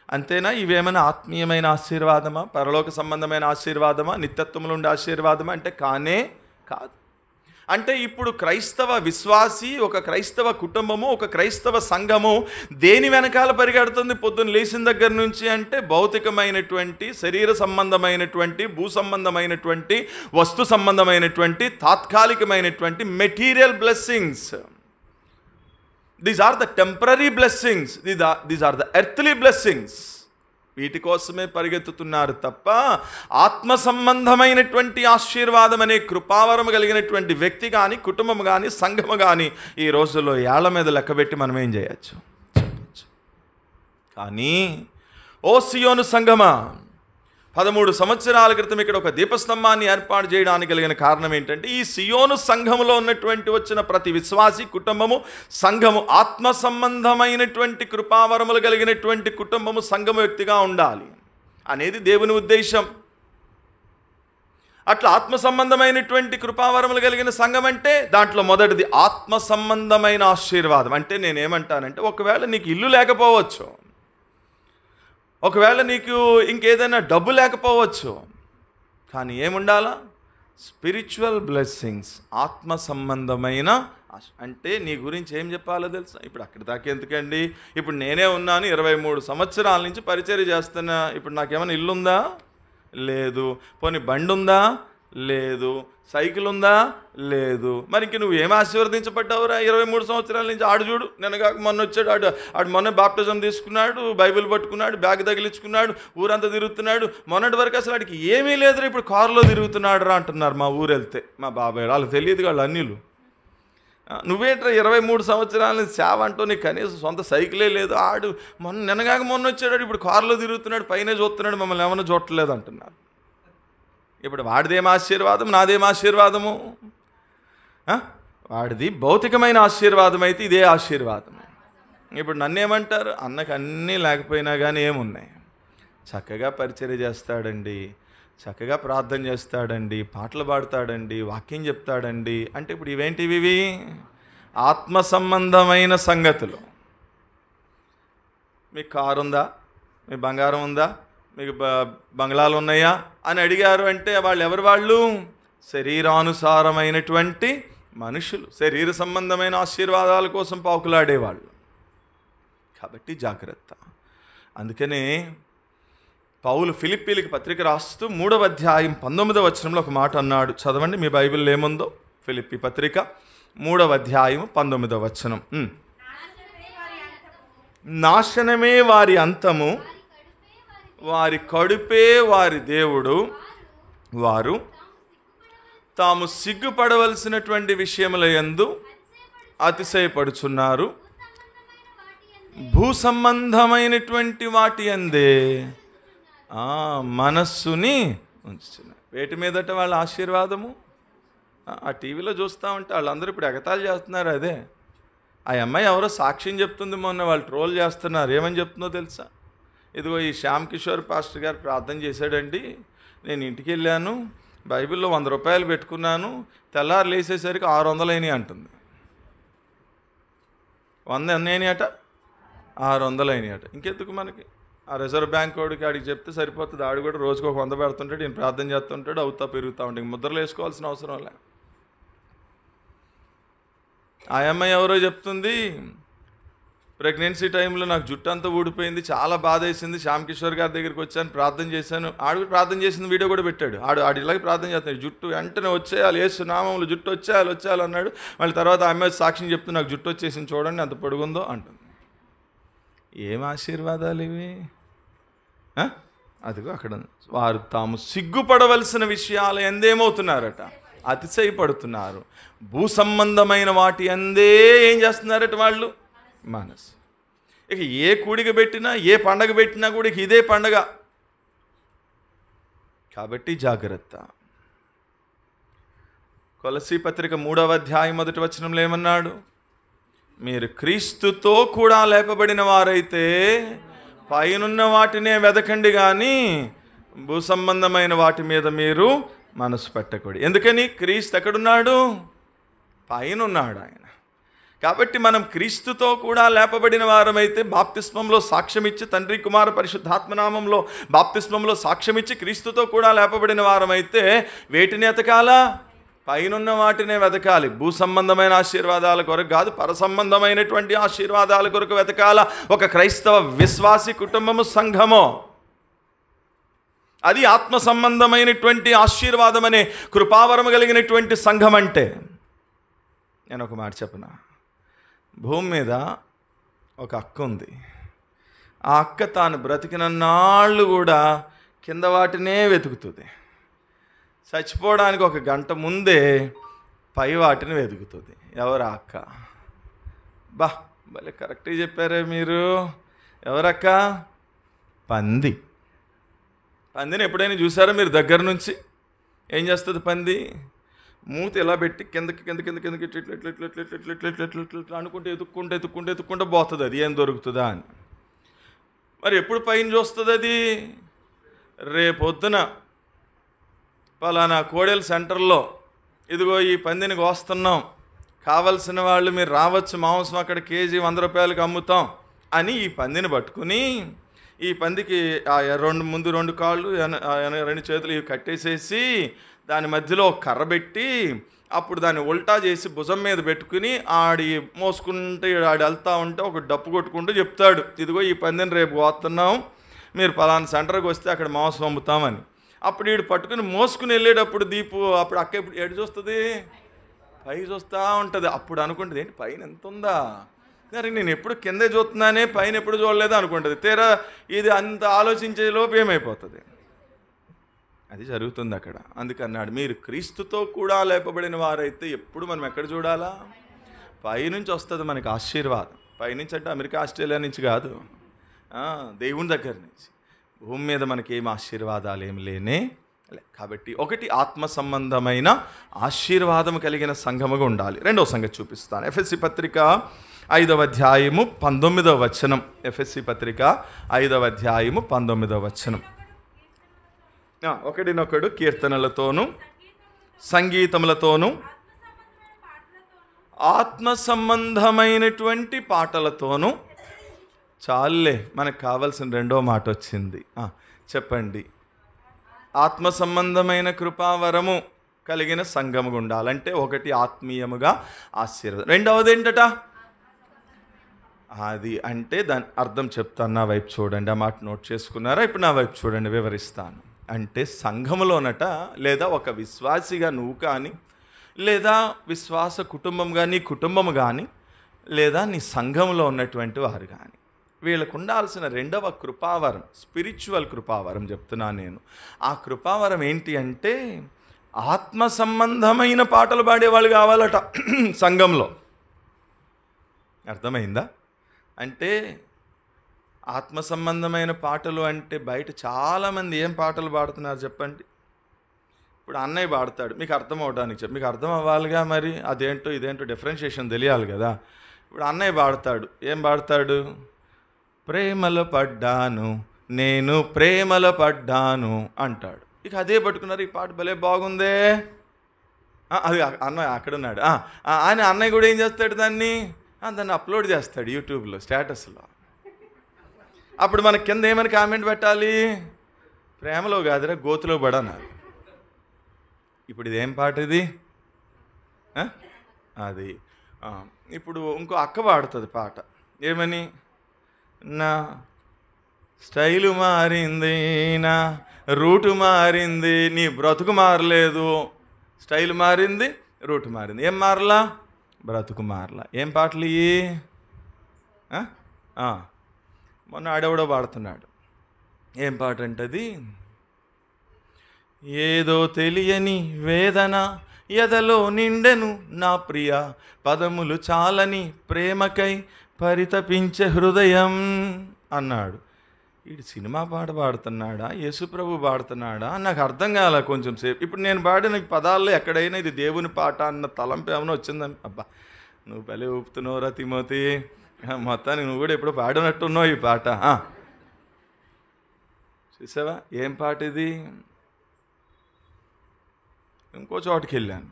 Speaker 1: అంతేనా? ఇవేమైనా ఆత్మీయమైన ఆశీర్వాదమా? పరలోక సంబంధమైన ఆశీర్వాదమా? నిత్యత్వంలో ఉండే ఆశీర్వాదమా అంటే కానే కాదు. అంటే ఇప్పుడు క్రైస్తవ విశ్వాసి, ఒక క్రైస్తవ కుటుంబము, ఒక క్రైస్తవ సంఘము దేని వెనకాల పరిగెడుతుంది పొద్దున్న లేచిన దగ్గర నుంచి అంటే? భౌతికమైనటువంటి, శరీర సంబంధమైనటువంటి, భూ సంబంధమైనటువంటి, వస్తు సంబంధమైనటువంటి, తాత్కాలికమైనటువంటి material blessings. These are the temporary blessings, these are the earthly blessings. వీటి కోసమే పరిగెత్తుతున్నారు తప్ప ఆత్మ సంబంధమైనటువంటి ఆశీర్వాదం అనే కృపావరం కలిగినటువంటి వ్యక్తి కానీ, కుటుంబం కానీ, సంఘము కానీ ఈ రోజుల్లో ఏళ్ల మీద లెక్కబెట్టి మనం ఏం చేయొచ్చు? చెప్పచ్చు. కానీ ఓ సియోను సంఘమా, 13 సంవత్సరాల క్రితం ఇక్కడ ఒక దీపస్తంభాన్ని ఏర్పాటు చేయడానికి కలిగిన కారణం ఏంటంటే, ఈ సియోను సంఘములో ఉన్నటువంటి వచ్చిన ప్రతి విశ్వాసి, కుటుంబము, సంఘము ఆత్మ సంబంధమైనటువంటి కృపావరములు కలిగినటువంటి కుటుంబము, సంఘము వ్యక్తిగా ఉండాలి అనేది దేవుని ఉద్దేశం. అట్లా ఆత్మ సంబంధమైనటువంటి కృపావరములు కలిగిన సంఘం అంటే దాంట్లో మొదటిది ఆత్మ సంబంధమైన ఆశీర్వాదం. అంటే నేనేమంటానంటే, ఒకవేళ నీకు ఇల్లు లేకపోవచ్చు, ఒకవేళ నీకు ఇంకేదైనా డబ్బు లేకపోవచ్చు, కానీ ఏముండాలా? స్పిరిచువల్ బ్లెస్సింగ్స్, ఆత్మ సంబంధమైన. అంటే నీ గురించి ఏం చెప్పాలో తెలుసా? ఇప్పుడు అక్కడి దాకా ఎందుకండి, ఇప్పుడు నేనే ఉన్నాను 23 సంవత్సరాల నుంచి పరిచర్య చేస్తున్నా. ఇప్పుడు నాకేమైనా ఇల్లు ఉందా? లేదు. పోనీ బండి ఉందా? లేదు. సైకిల్ ఉందా? లేదు. మరి ఇంక నువ్వు ఏం ఆశీర్వదించబడ్డావురా 23 సంవత్సరాల నుంచి? ఆడు చూడు, నిన్నగాక మొన్న వచ్చాడు, ఆడు మొన్న బాప్టిజం తీసుకున్నాడు, బైబిల్ పట్టుకున్నాడు, బ్యాగ్ తగిలించుకున్నాడు, ఊరంతా తిరుగుతున్నాడు. మొన్నటి వరకు అసలు ఆడికి ఏమీ లేదురా, ఇప్పుడు కారులో తిరుగుతున్నాడు రా అంటున్నారు మా ఊరు వెళ్తే. మా బాబాయ్ వాళ్ళకి తెలియదు వాళ్ళు అన్నిలు. నువ్వేంట్రా 23 సంవత్సరాల నుంచి సేవ అంటూ నీకు కనీసం సొంత సైకిలే లేదు. ఆడు నిన్నగాక మొన్న వచ్చాడు, ఇప్పుడు కారులో తిరుగుతున్నాడు, పైనే చూస్తున్నాడు, మమ్మల్ని ఏమన్నా చూడట్లేదు అంటున్నారు. ఇప్పుడు వాడిదేం ఆశీర్వాదం, నాదేం ఆశీర్వాదము? వాడిది భౌతికమైన ఆశీర్వాదం అయితే ఇదే ఆశీర్వాదం. ఇప్పుడు నన్నేమంటారు? అన్నకు అన్నీ లేకపోయినా కానీ ఏమున్నాయి? చక్కగా పరిచర్య చేస్తాడండి, చక్కగా ప్రార్థన చేస్తాడండి, పాటలు పాడతాడండి, వాక్యం చెప్తాడండి. అంటే ఇప్పుడు ఇవేంటివి? ఇవి ఆత్మ సంబంధమైన సంగతులు. మీకు కారు ఉందా? మీ బంగారం ఉందా? మీకు బంగ్లాలు ఉన్నాయా అని అడిగారు అంటే వాళ్ళు ఎవరు? వాళ్ళు శరీరానుసారమైనటువంటి మనుషులు, శరీర సంబంధమైన ఆశీర్వాదాల కోసం పాకులాడేవాళ్ళు. కాబట్టి జాగ్రత్త. అందుకనే పౌలు ఫిలిప్పీలకు పత్రిక రాస్తూ 3వ అధ్యాయం 19వ వచనంలో ఒక మాట అన్నాడు. చదవండి మీ బైబిల్లో ఏముందో. ఫిలిప్పీ పత్రిక 3వ అధ్యాయం 19వ వచనం. నాశనమే వారి అంతము, వారి కడుపే వారి దేవుడు, వారు తాము సిగ్గుపడవలసినటువంటి విషయముల యందు అతిశయపడుచున్నారు, భూ సంబంధమైనటువంటి వాటి అందే మనస్సుని ఉంచుతున్నారు. వేటి మీదట వాళ్ళ ఆశీర్వాదము? ఆ టీవీలో చూస్తూ ఉంటే వాళ్ళందరూ ఇప్పుడు ఎగతాళి చేస్తున్నారు. అదే ఆ అమ్మాయి ఎవరో సాక్ష్యం చెప్తుంది, మొన్న వాళ్ళు ట్రోల్ చేస్తున్నారు. ఏమని చెప్తుందో తెలుసా? ఇదిగో ఈ శ్యామ్ కిషోర్ పాస్టర్ గారు ప్రార్థన చేశాడండి, నేను ఇంటికి వెళ్ళాను, బైబిల్లో 100 రూపాయలు పెట్టుకున్నాను, తెల్లారు లేసేసరికి 600 అయినాయి అంటుంది. 100 ఎన్ని అట? 600 అయినాయి అట. ఇంకెందుకు మనకి? ఆ రిజర్వ్ బ్యాంక్ వాడికి ఆడికి చెప్తే సరిపోతుంది. ఆడు కూడా రోజుకు ఒక 100 పెడుతుంటాడు, నేను ప్రార్థన చేస్తుంటాడు, అవుతా పెరుగుతూ ఉంటాడు. ముద్రలు వేసుకోవాల్సిన అవసరం లే. ఆ అమ్మాయి ఎవరో చెప్తుంది, ప్రెగ్నెన్సీ టైంలో నాకు జుట్టు అంతా ఊడిపోయింది, చాలా బాధ వేసింది, శ్యామ్ కిషోర్ గారి దగ్గరికి వచ్చాను, ప్రార్థన చేశాను. ఆడు ప్రార్థన చేసిన వీడియో కూడా పెట్టాడు. ఆడు ఇలాగే ప్రార్థన చేస్తాడు, జుట్టు వెంటనే వచ్చేయాలి, యేసు నామములో జుట్టు వచ్చేయాలి అన్నాడు. మళ్ళీ తర్వాత ఆ అమ్మాయి సాక్ష్యం చెప్తూ నాకు జుట్టు వచ్చేసింది చూడండి ఎంత పొడుగుందో అంటుంది. ఏం ఆశీర్వాదాలు ఇవి? అదిగో అక్కడ వారు తాము సిగ్గుపడవలసిన విషయాలు ఎందేమవుతున్నారట? అతిశయపడుతున్నారు. భూ సంబంధమైన వాటి అందే ఏం చేస్తున్నారట వాళ్ళు? మనసు. ఇక ఏ కూడిక పెట్టినా, ఏ పండగ పెట్టినా కూడా ఇక ఇదే పండగ. కాబట్టి జాగ్రత్త. కొలసీ పత్రిక 3వ అధ్యాయం 1వ వచనంలో ఏమన్నాడు? మీరు క్రీస్తుతో కూడా లేపబడిన వారైతే పైనున్న వాటినే వెదకండి కానీ భూ సంబంధమైన వాటి మీద మీరు మనసు పెట్టకూడదు. ఎందుకని? క్రీస్తు ఎక్కడున్నాడు? పైనున్నాడు ఆయన. కాబట్టి మనం క్రీస్తుతో కూడా లేపబడిన వారమైతే బాప్తిస్మంలో సాక్ష్యమిచ్చి, తండ్రి కుమార పరిశుద్ధాత్మనామంలో బాప్తిస్మంలో సాక్ష్యమిచ్చి క్రీస్తుతో కూడా లేపబడిన వారమైతే వేటిని ఎతకాలా? పైనున్న వాటినే వెతకాలి. భూ సంబంధమైన ఆశీర్వాదాల కొరకు కాదు, పర సంబంధమైనటువంటి ఆశీర్వాదాల కొరకు వెతకాల. ఒక క్రైస్తవ విశ్వాసి కుటుంబము, సంఘము, అది ఆత్మ సంబంధమైనటువంటి ఆశీర్వాదం అనే కృపావరము కలిగినటువంటి సంఘం. అంటే నేను ఒక మాట చెప్పనా? భూమి మీద ఒక అక్క ఉంది. ఆ అక్క తాను బ్రతికినన్నాళ్ళు కూడా కింద వాటినే వెతుకుతుంది. చచ్చిపోవడానికి ఒక గంట ముందే పై వాటిని వెతుకుతుంది. ఎవరు ఆ అక్క? భలే కరెక్ట్గా చెప్పారే మీరు. ఎవరక్క? పంది. పందిని ఎప్పుడైనా చూసారా మీరు దగ్గర నుంచి? ఏం చేస్తుంది పంది? మూతి ఎలా పెట్టి కిందకి ఇట్లా అనుకుంటే ఎత్తుక్కుంటే పోతుంది. అది ఏం దొరుకుతుందా అని. మరి ఎప్పుడు పైన చూస్తుంది అది? రేపొద్దున పలానా కోడెల సెంటర్లో ఇదిగో ఈ పందిని కోస్తున్నాం, కావలసిన వాళ్ళు మీరు రావచ్చు, మాంసం అక్కడ కేజీ 100 రూపాయలకి అమ్ముతాం అని ఈ పందిని పట్టుకుని, ఈ పందికి ముందు 2 కాళ్ళు 2 చేతులు ఇవి కట్టేసేసి దాని మధ్యలో ఒక కర్ర పెట్టి అప్పుడు దాన్ని ఉల్టా చేసి భుజం మీద పెట్టుకుని ఆడి మోసుకుంటే ఆడి వెళ్తూ ఉంటే ఒక డప్పు కొట్టుకుంటూ చెప్తాడు, ఇదిగో ఈ పందిని రేపు పోతున్నాం, మీరు పలానా సెంటర్కి వస్తే అక్కడ మాంసం అమ్ముతామని. అప్పుడు వీడు పట్టుకుని మోసుకుని వెళ్ళేటప్పుడు దీపు అప్పుడు అక్క ఇప్పుడు ఎటు చూస్తుంది, పై చూస్తూ ఉంటుంది. అప్పుడు అనుకుంటుంది, ఏంటి పైన ఎంత ఉందా, సరే నేను ఎప్పుడు కిందే చూస్తున్నానే పైన ఎప్పుడు చూడలేదు అనుకుంటుంది. తీరా ఇది అంత ఆలోచించే లోపు ఏమైపోతుంది, అది జరుగుతుంది అక్కడ. అందుకన్నాడు, మీరు క్రీస్తుతో కూడా లేపబడిన వారైతే ఎప్పుడు మనం ఎక్కడ చూడాలా, పైనుంచి వస్తుంది మనకి ఆశీర్వాదం. పైనుంచి అంటే అమెరికా ఆస్ట్రేలియా నుంచి కాదు, దేవుని దగ్గర నుంచి. భూమి మీద మనకి ఏం ఆశీర్వాదాలు ఏం లేనే. కాబట్టి ఒకటి ఆత్మ సంబంధమైన ఆశీర్వాదం కలిగిన సంఘముగా ఉండాలి. రెండవ సంగతి చూపిస్తాను. ఎఫెసీ పత్రిక 5వ అధ్యాయము 19వ వచనం. ఎఫెసీ పత్రిక 5వ అధ్యాయము 19వ వచనం. ఒకడినొకడు కీర్తనలతోనూ సంగీతములతోనూ ఆత్మ సంబంధమైనటువంటి పాటలతోనూ. చాలే, మనకు కావాల్సిన రెండో మాట వచ్చింది, చెప్పండి. ఆత్మ సంబంధమైన కృపావరము కలిగిన సంఘముగా ఉండాలంటే ఒకటి ఆత్మీయముగా ఆశీర్వాదం. రెండవది ఏంటట, అది అంటే దాని అర్థం చెప్తాను. నా వైపు చూడండి. ఆ మాట నోట్ చేసుకున్నారా? ఇప్పుడు నా వైపు చూడండి, వివరిస్తాను. అంటే సంఘములోనట, లేదా ఒక విశ్వాసిగా నువ్వు కానీ, లేదా విశ్వాస కుటుంబం కానీ, కుటుంబం కానీ, లేదా నీ సంఘంలో ఉన్నటువంటి వారు కానీ, వీళ్ళకు ఉండాల్సిన రెండవ కృపావరం, స్పిరిచువల్ కృపావరం చెప్తున్నాను నేను. ఆ కృపావరం ఏంటి అంటే ఆత్మ సంబంధమైన పాటలు పాడేవాళ్ళు కావాలట సంఘంలో. అర్థమైందా? అంటే ఆత్మ సంబంధమైన పాటలు అంటే బయట చాలామంది ఏం పాటలు పాడుతున్నారు చెప్పండి. ఇప్పుడు అన్నయ్య పాడతాడు, మీకు అర్థం అవడానికి మీకు అర్థం అవ్వాలిగా, మరి అదేంటో ఇదేంటో డిఫరెన్షియేషన్ తెలియాలి కదా. ఇప్పుడు అన్నయ్య పాడతాడు, ఏం పాడతాడు, ప్రేమలో పడ్డాను నేను ప్రేమలో పడ్డాను అంటాడు. ఇక అదే పట్టుకున్నారు, ఈ పాట భలే బాగుందే, అది అన్నయ్య అక్కడున్నాడు. ఆయన అన్నయ్య కూడా ఏం చేస్తాడు, దాన్ని అప్లోడ్ చేస్తాడు యూట్యూబ్లో స్టేటస్లో. అప్పుడు మనకి కింద ఏమని కామెంట్ పెట్టాలి, ప్రేమలో కాదురా గోతులో పడనాలి. ఇప్పుడు ఇదేం పాట ఇది, అది. ఇప్పుడు ఇంకో అక్క పాడుతుంది పాట, ఏమని, నా స్టైలు మారింది, నా రూటు మారింది, నీ బ్రతుకు మారలేదు. స్టైల్ మారింది, రూటు మారింది, ఏం మారలా, బ్రతుకు మారలా. ఏం పాటలు ఇవి? మొన్న ఆడెవడో పాడుతున్నాడు, ఏం పాట అంటది, ఏదో తెలియని వేదన ఎదలో నిండెను నా ప్రియ, పదములు చాలని ప్రేమకై పరితపించే హృదయం అన్నాడు. వీడు సినిమా పాట పాడుతున్నాడా, యేసుప్రభు పాడుతున్నాడా, నాకు అర్థం కాల కొంచెం సేపు. ఇప్పుడు నేను పాడిన పదాల్లో ఎక్కడైనా ఇది దేవుని పాట అన్న తలంపు ఏమైనా వచ్చిందని, అబ్బా నువ్వు భలే ఊపుతున్నావురా తిమోతి, మొత్తానికి నువ్వు కూడా ఎప్పుడు పాడినట్టున్నావు ఈ పాట. చూసావా ఏం పాట ఇది? ఇంకో చోటుకి వెళ్ళాను,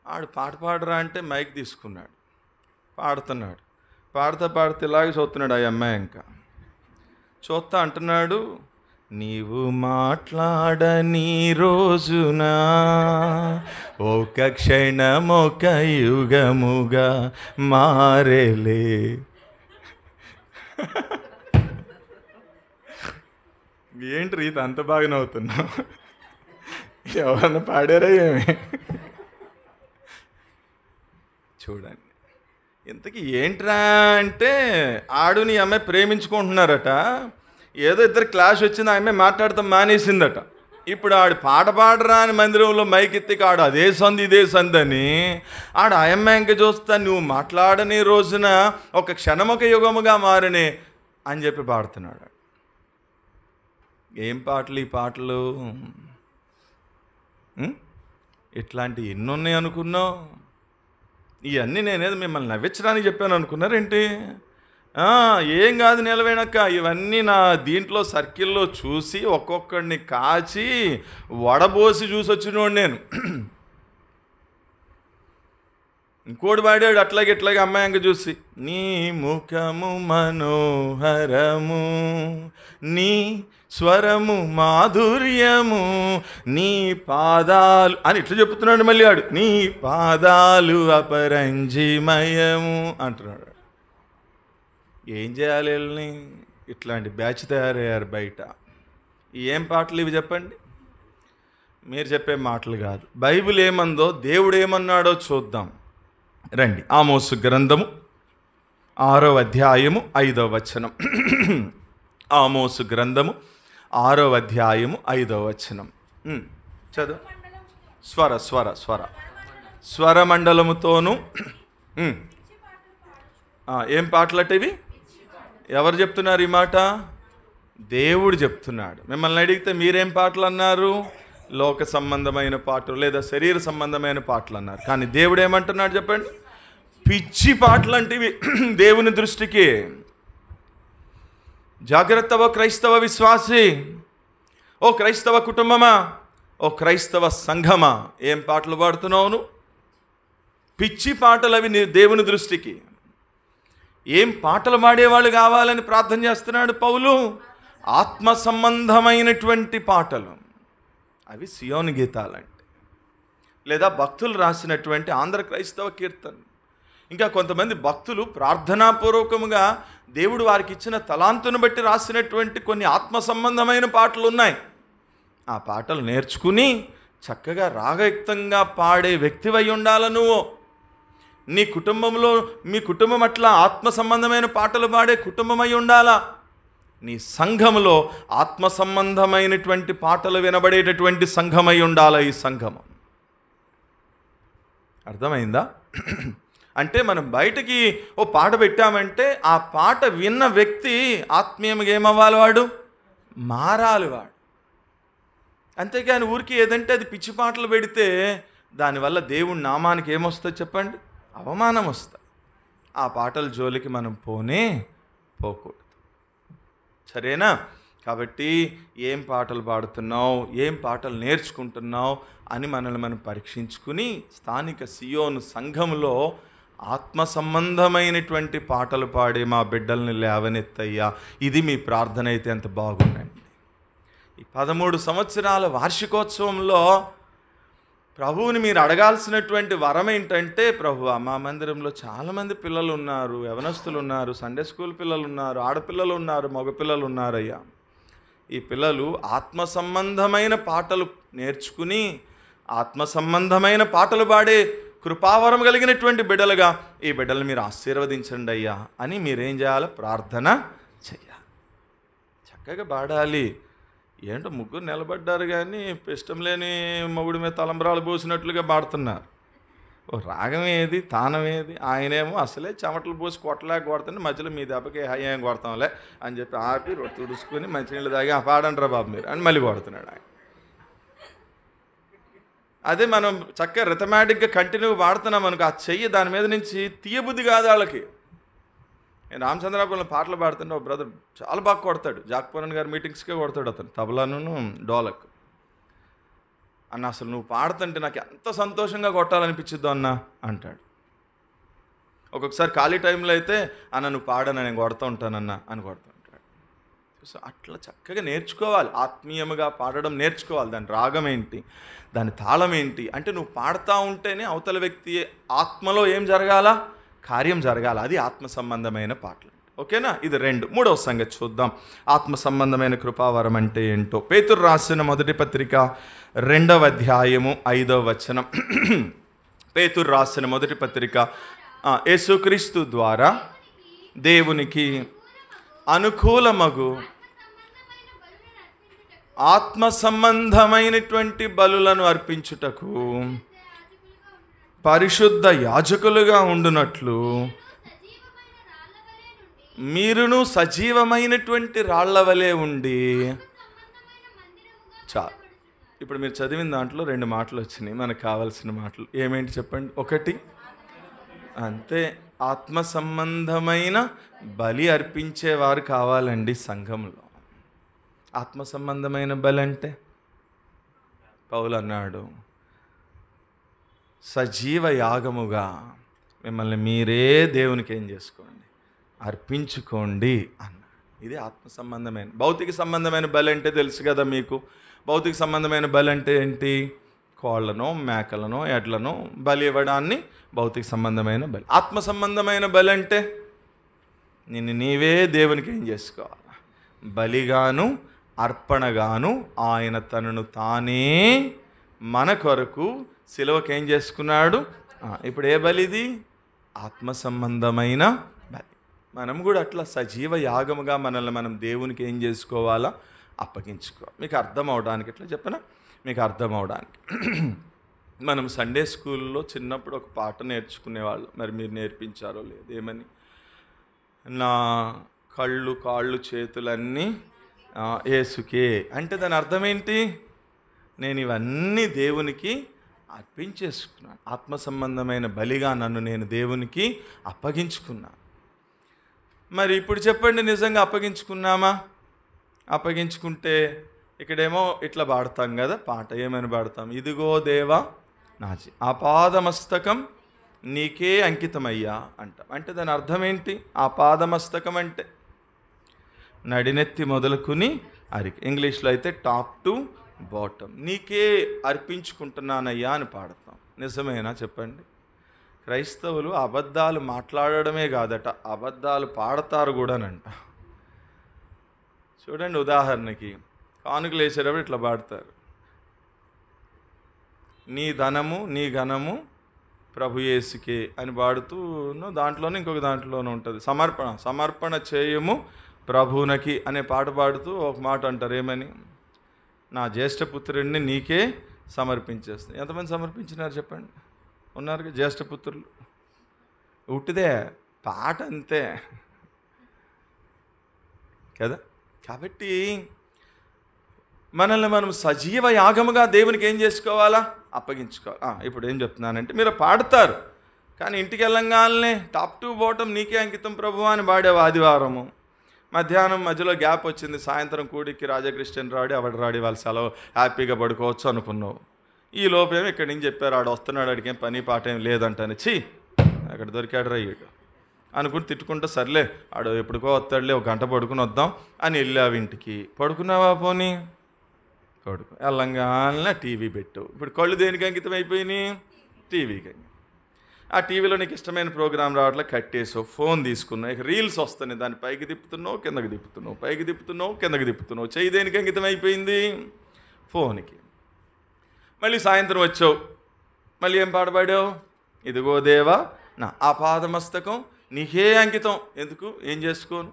Speaker 1: ఆడు పాట పాడరా అంటే మైక్ తీసుకున్నాడు, పాడుతున్నాడు. పాడితే ఇలాగే చూస్తున్నాడు ఆ అమ్మాయి. ఇంకా చూస్తా అంటున్నాడు, నీవు మాట్లాడని రోజున ఒక క్షణమొక యుగముగా మారేలే. ఏంటి రీత అంత బాగా నవ్వుతున్నావు, ఎవరన్నా పాడారా ఏమి? చూడండి, ఇంతకీ ఏంట్రా అంటే ఆడు నీ అమ్మాయి ప్రేమించుకుంటున్నారట. ఏదో ఇద్దరు క్లాష్ వచ్చింది, ఆ అమ్మాయి మాట్లాడతాం మానేసిందట. ఇప్పుడు ఆడు పాట పాడరా అని మందిరంలో మైక్ ఎత్తికి ఆడు అదే సంది ఇదే సంది అని ఆడు ఆ అమ్మాయి ఇంక చూస్తా, నువ్వు మాట్లాడని రోజున ఒక క్షణమొక యుగముగా మారనే అని చెప్పి పాడుతున్నాడు. ఏం పాటలు ఈ పాటలు? ఇట్లాంటివి ఎన్ని ఉన్నాయి అనుకున్నావు? ఇవన్నీ నేనేదో మిమ్మల్ని నవ్వించడానికి చెప్పాను అనుకున్నారేంటి? ఏం కాదు నిలవేనక్క, ఇవన్నీ నా దీంట్లో సర్కిల్లో చూసి ఒక్కొక్కడిని కాచి వడబోసి చూసి వచ్చినోడు నేను. ఇంకోటి పాడాడు అట్లాగే ఇట్లాగే అమ్మాయి చూసి, నీ ముఖము మనోహరము, నీ స్వరము మాధుర్యము, నీ పాదాలు అని ఇట్లా చెప్తున్నాడు. మళ్ళీ వాడు నీ పాదాలు అపరంజిమయము అంటున్నాడు. ఏం చేయాలి వీళ్ళని? ఇట్లాంటి బ్యాచ్ తయారయ్యారు బయట. ఏం పాటలు ఇవి చెప్పండి? మీరు చెప్పే మాటలు కాదు. బైబిల్ ఏమందో, దేవుడు ఏమన్నాడో చూద్దాం రండి. ఆమోసు గ్రంథము 6వ అధ్యాయము 5వ వచనం. ఆమోసు గ్రంథము 6వ అధ్యాయము 5వ వచనం చదువు. స్వర స్వర స్వర స్వరమండలముతోను. ఏం పాటలటివి? ఎవరు చెప్తున్నారు ఈ మాట? దేవుడు చెప్తున్నాడు. మిమ్మల్ని అడిగితే మీరేం పాటలు అన్నారు? లోక సంబంధమైన పాటలు లేదా శరీర సంబంధమైన పాటలు అన్నారు. కానీ దేవుడు ఏమంటున్నాడు చెప్పండి? పిచ్చి పాటలు అంటివి దేవుని దృష్టికి. జాగ్రత్త ఓ క్రైస్తవ విశ్వాసి, ఓ క్రైస్తవ కుటుంబమా, ఓ క్రైస్తవ సంఘమా, ఏం పాటలు పాడుతున్నావు? పిచ్చి పాటలు అవి దేవుని దృష్టికి. ఏం పాటలు పాడేవాళ్ళు కావాలని ప్రార్థన చేస్తున్నాడు పౌలు? ఆత్మ సంబంధమైనటువంటి పాటలు. అవి సియోను గీతాలంటే, లేదా భక్తులు రాసినటువంటి ఆంధ్ర క్రైస్తవ కీర్తన. ఇంకా కొంతమంది భక్తులు ప్రార్థనాపూర్వకముగా దేవుడు వారికి ఇచ్చిన తలాంతును బట్టి రాసినటువంటి కొన్ని ఆత్మ సంబంధమైన పాటలు ఉన్నాయి. ఆ పాటలు నేర్చుకుని చక్కగా రాగయుక్తంగా పాడే వ్యక్తివై ఉండాల నువ్వు. నీ కుటుంబంలో మీ కుటుంబం అట్లా ఆత్మ సంబంధమైన పాటలు పాడే కుటుంబమై ఉండాలా. నీ సంఘంలో ఆత్మ సంబంధమైనటువంటి పాటలు వినబడేటటువంటి సంఘమై ఉండాలా ఈ సంఘం. అర్థమైందా? అంటే మనం బయటికి ఓ పాట పెట్టామంటే ఆ పాట విన్న వ్యక్తి ఆత్మీయంగా ఏమవ్వాలి? వాడు మారాలి వాడు. అంతేగాని ఊరికి ఏదంటే అది పిచ్చి పాటలు పెడితే దానివల్ల దేవుడి నామానికి ఏమొస్తుంది చెప్పండి? అవమానం వస్తుంది. ఆ పాటల జోలికి మనం పోకూడదు. సరేనా? కాబట్టి ఏం పాటలు పాడుతున్నావు, ఏం పాటలు నేర్చుకుంటున్నావు అని మనల్ని మనం పరీక్షించుకుని స్థానిక సియోను సంఘంలో ఆత్మ సంబంధమైనటువంటి పాటలు పాడే మా బిడ్డల్ని లేవనెత్తయ్యా. ఇది మీ ప్రార్థన అయితే ఎంత బాగుండండి. ఈ 13 సంవత్సరాల వార్షికోత్సవంలో ప్రభువుని మీరు అడగాల్సినటువంటి వరం ఏంటంటే, ప్రభువా మా మందిరంలో చాలామంది పిల్లలు ఉన్నారు, యవనస్తులు ఉన్నారు, సండే స్కూల్ పిల్లలు ఉన్నారు, ఆడపిల్లలు ఉన్నారు, మగపిల్లలు ఉన్నారయ్యా. ఈ పిల్లలు ఆత్మ సంబంధమైన పాటలు నేర్చుకుని ఆత్మ సంబంధమైన పాటలు పాడే కృపావరం కలిగినటువంటి బిడ్డలుగా ఈ బిడ్డలు మీరు ఆశీర్వదించండి అయ్యా అని మీరేం చేయాలి? ప్రార్థన చెయ్యాలి. చక్కగా పాడాలి. ఏంటో ముగ్గురు నిలబడ్డారు కానీ ఇష్టం లేని మొగుడి మీద తలంబ్రాలు పోసినట్లుగా పాడుతున్నారు. ఓ రాగం ఏది, తానం ఏది? ఆయనేమో అసలే చెమటలు పోసి కొట్టలేక కొడుతుంటే మధ్యలో మీ దెబ్బకి హయ్యం కొడతాంలే అని చెప్పి ఆపి రొట్టె తుడుచుకొని మంచినీళ్ళు తాగి పాడంటారా బాబు మీరు అని మళ్ళీ కొడుతున్నాడు ఆయన. అదే మనం చక్కగా రిథమాటిక్గా కంటిన్యూ పాడుతున్నాం అనుకో, ఆ చెయ్యి దాని మీద నుంచి తీయబుద్ధి కాదు వాళ్ళకి. నేను రామచంద్రాపురంలో పాటలు పాడుతుంటే ఒక బ్రదర్ చాలా బాగా కొడతాడు. జాక్పూరన్ గారి మీటింగ్స్కే కొడతాడు అతను, తబలాను డోలక్. అన్న అసలు నువ్వు పాడుతుంటే నాకు ఎంత సంతోషంగా కొట్టాలనిపించిద్దు అన్న అంటాడు. ఒక్కొక్కసారి ఖాళీ టైంలో అయితే అన్న నువ్వు పాడన నేను కొడుతూ ఉంటానన్న అని కొడుతూ ఉంటాడు. సో అట్లా చక్కగా నేర్చుకోవాలి, ఆత్మీయముగా పాడడం నేర్చుకోవాలి. దాని రాగం ఏంటి, దాని తాళం ఏంటి అంటే నువ్వు పాడుతూ ఉంటేనే అవతల వ్యక్తి ఆత్మలో ఏం జరగాల? కార్యం జరగాల. అది ఆత్మ సంబంధమైన పాటలు. ఓకేనా? ఇది 2. 3వ సంగతి చూద్దాం. ఆత్మ సంబంధమైన కృపావరం అంటే ఏంటో. పేతురు రాసిన మొదటి పత్రిక 2వ అధ్యాయము 5వ వచనం. పేతురు రాసిన మొదటి పత్రిక, యేసుక్రీస్తు ద్వారా దేవునికి అనుకూలమగు ఆత్మ సంబంధమైనటువంటి బలులను అర్పించుటకు పరిశుద్ధ యాజకులుగా ఉండునట్లు మీరును సజీవమైనటువంటి రాళ్ల వలె ఉండి. చాలు. ఇప్పుడు మీరు చదివిన దాంట్లో 2 మాటలు వచ్చినాయి మనకు కావాల్సిన మాటలు. ఏమేంటి చెప్పండి? 1 అంతే, ఆత్మ సంబంధమైన బలి అర్పించేవారు కావాలండి సంఘంలో. ఆత్మ సంబంధమైన బలి అంటే పౌలు అన్నాడు, సజీవ యాగముగా మిమ్మల్ని మీరే దేవునికి ఏం చేసుకోండి, అర్పించుకోండి అన్నాడు. ఇది ఆత్మ సంబంధమైన. భౌతిక సంబంధమైన బలి అంటే తెలుసు కదా మీకు. భౌతిక సంబంధమైన బలి అంటే ఏంటి? కోళ్లను, మేకలను, ఎడ్లను బలి ఇవ్వడాన్ని భౌతిక సంబంధమైన బలి. ఆత్మ సంబంధమైన బలి అంటే నిన్ను నీవే దేవునికి ఏం చేసుకోవాలి, బలిగాను అర్పణగాను ఆయన తనను తానే మన కొరకు సిలువకి ఏం చేసుకున్నాడు. ఇప్పుడు ఏ బలి ఇది? ఆత్మ సంబంధమైన బలి. మనం కూడా అట్లా సజీవ యాగముగా మనల్ని మనం దేవునికి ఏం చేసుకోవాలా, అప్పగించుకోవాలి. మీకు అర్థం అవడానికి ఎట్లా చెప్పనా, మీకు అర్థం అవడానికి మనం సండే స్కూల్లో చిన్నప్పుడు ఒక పాట నేర్చుకునేవాళ్ళు. మరి మీరు నేర్పించారో లేదు, ఏమని? నా కళ్ళు కాళ్ళు చేతులన్నీ యేసుకే అంటే దాని అర్థం ఏంటి? నేను ఇవన్నీ దేవునికి అర్పించేసుకున్నాను. ఆత్మ సంబంధమైన బలిగా నన్ను నేను దేవునికి అప్పగించుకున్నాను. మరి ఇప్పుడు చెప్పండి, నిజంగా అప్పగించుకున్నామా? అప్పగించుకుంటే ఇక్కడేమో ఇట్లా పాడతాం కదా పాట. ఏమని పాడతాం? ఇదిగో దేవా నాచి ఆపాదమస్తకం నీకే అంకితమయ్యా అంటాం. అంటే దాని అర్థం ఏంటి? ఆపాదమస్తకం అంటే నడినెత్తి మొదలుకుని అరికి, ఇంగ్లీష్లో అయితే టాప్ టు బాటమ్ నీకే అర్పించుకుంటున్నానయ్యా అని పాడతాం. నిజమేనా చెప్పండి? క్రైస్తవులు అబద్ధాలు మాట్లాడడమే కాదట, అబద్ధాలు పాడతారు కూడానంట. చూడండి, ఉదాహరణకి కానుకలు వేసేటప్పుడు ఇట్లా పాడతారు, నీ ధనము నీ ఘనము ప్రభు యేసుకే అని పాడుతూ, దాంట్లోనే ఇంకొక దాంట్లోనే ఉంటుంది సమర్పణ, సమర్పణ చేయము ప్రభువునకి అనే పాట పాడుతూ ఒక మాట అంటారు, ఏమని? నా జ్యేష్ఠపుత్రుడిని నీకే సమర్పించేస్తుంది. ఎంతమంది సమర్పించినారు చెప్పండి? ఉన్నారు జ్యేష్ఠపుత్రులు. ఉట్టిదే పాట అంతే కదా. కాబట్టి మనల్ని మనం సజీవ యాగముగా దేవునికి ఏం చేసుకోవాలా, అప్పగించుకోవాలి. ఇప్పుడు ఏం చెప్తున్నానంటే, మీరు పాడతారు కానీ ఇంటికి వెళ్ళంగానే టాప్ టు బాటమ్ నీకే అంకితం ప్రభు అని పాడేవా ఆదివారము. మధ్యాహ్నం మధ్యలో గ్యాప్ వచ్చింది, సాయంత్రం కూడికి రాజకృష్ణన్ రాడి అవడ రాడి వాళ్ళ సెలవు హ్యాపీగా పడుకోవచ్చు అనుకున్నావు. ఈ లోపేమో ఇక్కడి నుంచి చెప్పారు, ఆడు వస్తున్నాడు, ఆడికి ఏం పని పాట ఏం లేదంటాను. అక్కడ దొరికాడు రయ్యాడు అనుకుని తిట్టుకుంటా, సర్లే ఆడు ఎప్పుడుకో వస్తాడులే, ఒక గంట పడుకుని వద్దాం అని వెళ్ళావు. ఇంటికి పడుకున్నావా? పోనీ పడుకో. వెళ్ళంగానే టీవీ పెట్టావు. ఇప్పుడు కళ్ళు దేనికి అంకితం అయిపోయినాయి? టీవీకి. ఆ టీవీలో నీకు ఇష్టమైన ప్రోగ్రాం రావట్లే, కట్టేసావు. ఫోన్ తీసుకున్నావు, ఇక రీల్స్ వస్తున్నాయి, దాన్ని పైకి తిప్పుతున్నావు, కిందకి తిప్పుతున్నావు, పైకి తిప్పుతున్నావు, కిందకి తిప్పుతున్నావు. చెయ్యి దేనికి అంకితం అయిపోయింది? ఫోన్కి. మళ్ళీ సాయంత్రం వచ్చావు, మళ్ళీ ఏం పాట పాడావు? ఇదిగో దేవా నా ఆపాదమస్తకం నీకే అంకితం. ఎందుకు? ఏం చేసుకోను.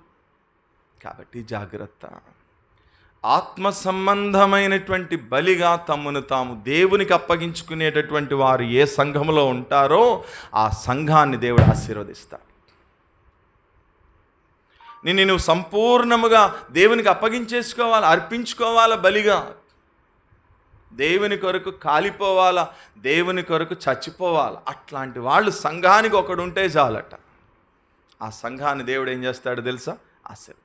Speaker 1: కాబట్టి జాగ్రత్త. ఆత్మ సంబంధమైనటువంటి బలిగా తమ్మును తాము దేవునికి అప్పగించుకునేటటువంటి వారు ఏ సంఘంలో ఉంటారో ఆ సంఘాన్ని దేవుడు ఆశీర్వదిస్తాడు. నువ్వు సంపూర్ణముగా దేవునికి అప్పగించేసుకోవాలి, అర్పించుకోవాలా బలిగా. దేవుని కొరకు కాలిపోవాలా, దేవుని కొరకు చచ్చిపోవాలి. అట్లాంటి వాళ్ళు సంఘానికి ఒకడు ఉంటే చాలట. ఆ సంఘాన్ని దేవుడు ఏం చేస్తాడు తెలుసా? ఆశీర్వదిస్తాడు.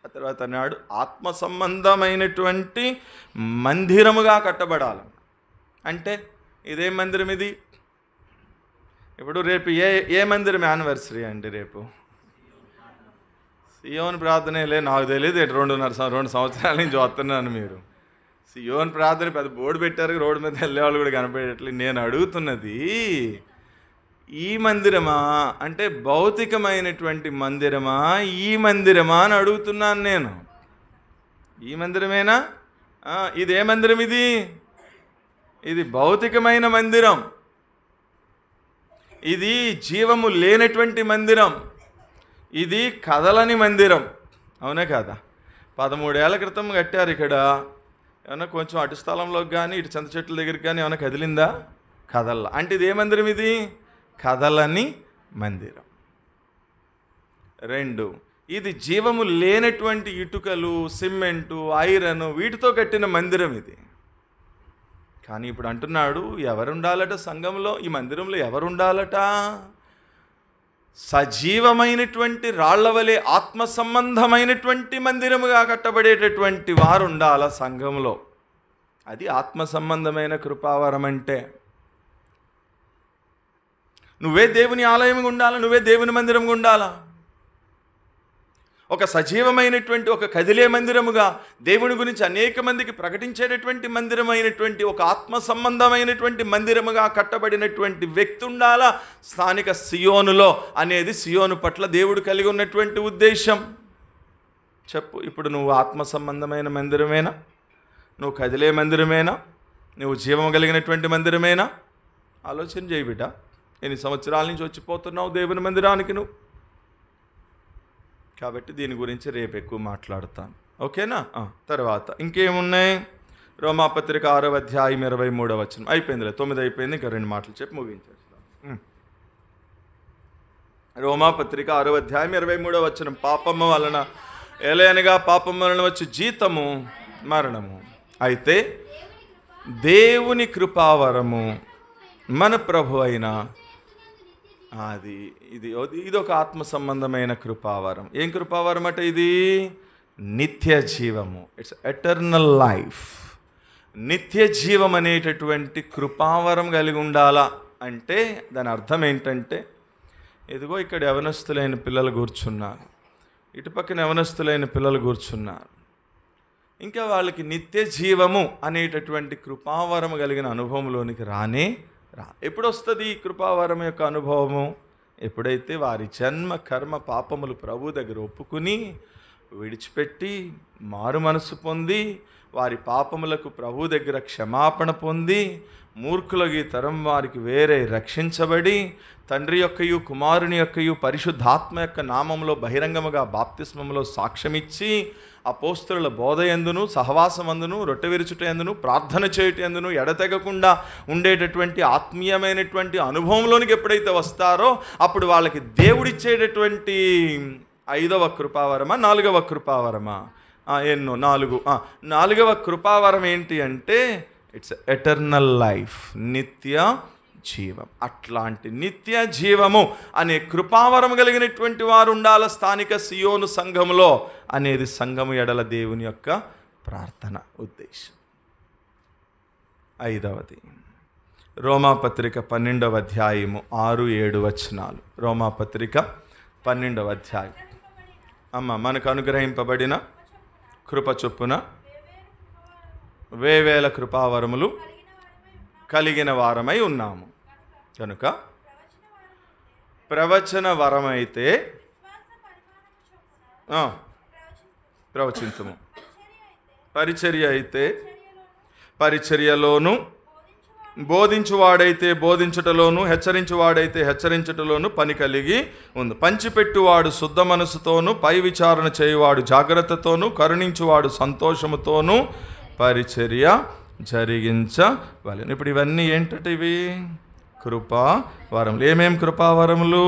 Speaker 1: ఆ తర్వాత అన్నాడు, ఆత్మ సంబంధమైనటువంటి మందిరముగా కట్టబడాలి. అంటే ఇదే మందిరం ఇది. ఇప్పుడు రేపు ఏ మందిరం యానివర్సరీ అండి? రేపు సియోన్ ప్రార్థనలే. నాకు తెలియదు, 2 సంవత్సరాల నుంచి వస్తున్నాను. మీరు సియోన్ ప్రార్థన పెద్ద బోర్డు పెట్టారు, రోడ్డు మీద వెళ్ళేవాళ్ళు కూడా కనపడేటట్లు. నేను అడుగుతున్నది ఈ మందిరమా అంటే భౌతికమైనటువంటి మందిరమా, ఈ మందిరమా అని అడుగుతున్నాను నేను. ఈ మందిరమేనా? ఇదే మందిరం ఇది? ఇది భౌతికమైన మందిరం, ఇది జీవము లేనటువంటి మందిరం, ఇది కదలని మందిరం. అవునా కాదా? 13 ఏళ్ల క్రితం కట్టారు ఇక్కడ. ఏమన్నా కొంచెం అటు స్థలంలోకి కానీ ఇటు చింత చెట్ల దగ్గరికి కానీ ఏమైనా కదిలిందా? కదల్లా. అంటే ఇది ఏ మందిరం? ఇది కదలని మందిరం. 2, ఇది జీవము లేనటువంటి ఇటుకలు, సిమెంటు, ఐరన్ వీటితో కట్టిన మందిరం ఇది. కానీ ఇప్పుడు అంటున్నాడు, ఎవరుండాలట సంఘంలో? ఈ మందిరంలో ఎవరుండాలట? సజీవమైనటువంటి రాళ్ల వలె ఆత్మ సంబంధమైనటువంటి మందిరముగా కట్టబడేటటువంటి వారు ఉండాల సంఘంలో. అది ఆత్మ సంబంధమైన కృపావరం అంటే. నువ్వే దేవుని ఆలయంగా ఉండాలా, నువ్వే దేవుని మందిరంగా ఉండాలా. ఒక సజీవమైనటువంటి ఒక కదిలే మందిరముగా దేవుని గురించి అనేక మందికి ప్రకటించేటటువంటి మందిరమైనటువంటి ఒక ఆత్మ సంబంధమైనటువంటి మందిరముగా కట్టబడినటువంటి వ్యక్తి ఉండాలా స్థానిక సియోనులో అనేది సియోను పట్ల దేవుడు కలిగి ఉన్నటువంటి ఉద్దేశం. చెప్పు, ఇప్పుడు నువ్వు ఆత్మ సంబంధమైన మందిరమేనా? నువ్వు కదిలే మందిరమేనా? నువ్వు జీవం కలిగినటువంటి మందిరమేనా? ఆలోచన చేయి బిడ్డ. ఎన్ని సంవత్సరాల నుంచి వచ్చిపోతున్నావు దేవుని మందిరానికి నువ్వు? కాబట్టి దీని గురించి రేపు ఎక్కువ మాట్లాడతాను, ఓకేనా? తర్వాత ఇంకేమున్నాయి? రోమాపత్రిక 6వ అధ్యాయం 23వ వచనం. అయిపోయిందిలే, 9 అయిపోయింది, ఇంకా 2 మాటలు చెప్పి ముగించేస్తాం. రోమాపత్రిక 6వ అధ్యాయం 23వ వచనం. పాపము వలన ఏలయనగా పాపం వలన వచ్చి జీతము మరణము, అయితే దేవుని కృపావరము మన ప్రభు అయిన ఇది ఒక ఆత్మ సంబంధమైన కృపావరం. ఏం కృపావరం అంటే? ఇది నిత్య జీవము. It's eternal life. నిత్య జీవం అనేటటువంటి కృపావరం కలిగి ఉండాలా అంటే దాని అర్థం ఏంటంటే, ఇదిగో ఇక్కడ యవనస్తులైన పిల్లలు కూర్చున్నారు, ఇటుపక్కన యవనస్తులైన పిల్లలు కూర్చున్నారు. ఇంకా వాళ్ళకి నిత్య జీవము అనేటటువంటి కృపావరం కలిగిన అనుభవంలోనికి రానే రా. ఎప్పుడు వస్తుంది ఈ కృపావరం యొక్క అనుభవము? ఎప్పుడైతే వారి జన్మ కర్మ పాపములు ప్రభు దగ్గర ఒప్పుకుని విడిచిపెట్టి మారు మనసు పొంది వారి పాపములకు ప్రభు దగ్గర క్షమాపణ పొంది మూర్ఖులకి తరం వారికి వేరే రక్షించబడి తండ్రి యొక్కయు కుమారుని యొక్కయు పరిశుద్ధాత్మ యొక్క నామములో బహిరంగముగా బాప్తిస్మములో సాక్ష్యమిచ్చి అపోస్తలుల బోధయందును సహవాసమందును రొట్టె విరుచుటయందును ప్రార్థన చేయుటయందును ఎడతెగకుండా ఉండేటటువంటి ఆత్మీయమైనటువంటి అనుభవంలోనికి ఎప్పుడైతే వస్తారో అప్పుడు వాళ్ళకి దేవుడిచ్చేటటువంటి 5వ కృపావరమా 4వ కృపావరమా ఎన్నో 4వ కృపావరం ఏంటి అంటే ఇట్స్ ఎటర్నల్ లైఫ్, నిత్య జీవం. అట్లాంటి నిత్య జీవము అనే కృపావరం కలిగినటువంటి వారు ఉండాల స్థానిక సియోను సంఘములో అనేది సంఘము ఎడల దేవుని యొక్క ప్రార్థన ఉద్దేశం. 5వది రోమాపత్రిక 12వ అధ్యాయము 6-7 వచనాలు. రోమాపత్రిక 12వ అధ్యాయం. మనకు అనుగ్రహింపబడిన కృప చొప్పున వేవేల కృపావరములు కలిగిన వారమై ఉన్నాము కనుక ప్రవచన వరమైతే ప్రవచించము, పరిచర్య అయితే పరిచర్యలోను, బోధించువాడైతే బోధించుటలోను, హెచ్చరించువాడైతే హెచ్చరించుటలోను పని కలిగి ఉంది. పంచిపెట్టువాడు శుద్ధ మనసుతోనూ, పై విచారణ చేయువాడు జాగ్రత్తతోనూ, కరుణించువాడు సంతోషముతోనూ పరిచర్య జరిగించవలెను. ఇప్పుడు ఇవన్నీ ఏంటంటే ఇవి కృపావరములు. ఏమేం కృపావరములు?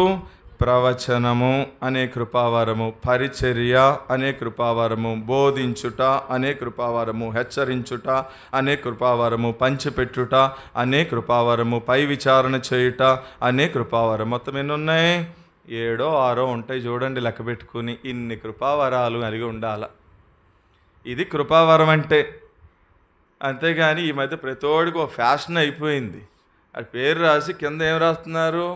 Speaker 1: ప్రవచనము అనే కృపావరము, పరిచర్య అనే కృపావరము, బోధించుట అనే కృపావరము, హెచ్చరించుట అనే కృపావరము, పంచిపెట్టుట అనే కృపావరము, పై విచారణ చేయుట అనే కృపావరం. మొత్తం ఎన్ని ఉన్నాయి? 7 6 ఉంటాయి. చూడండి, లెక్క పెట్టుకుని ఇన్ని కృపావరాలు కలిగి ఉండాల. ఇది కృపావరం అంటే. అంతేగాని ఈ మధ్య ప్రతోడికి ఒక ఫ్యాషన్ అయిపోయింది. అది పేరు రాసి కింద ఏం రాస్తున్నారు?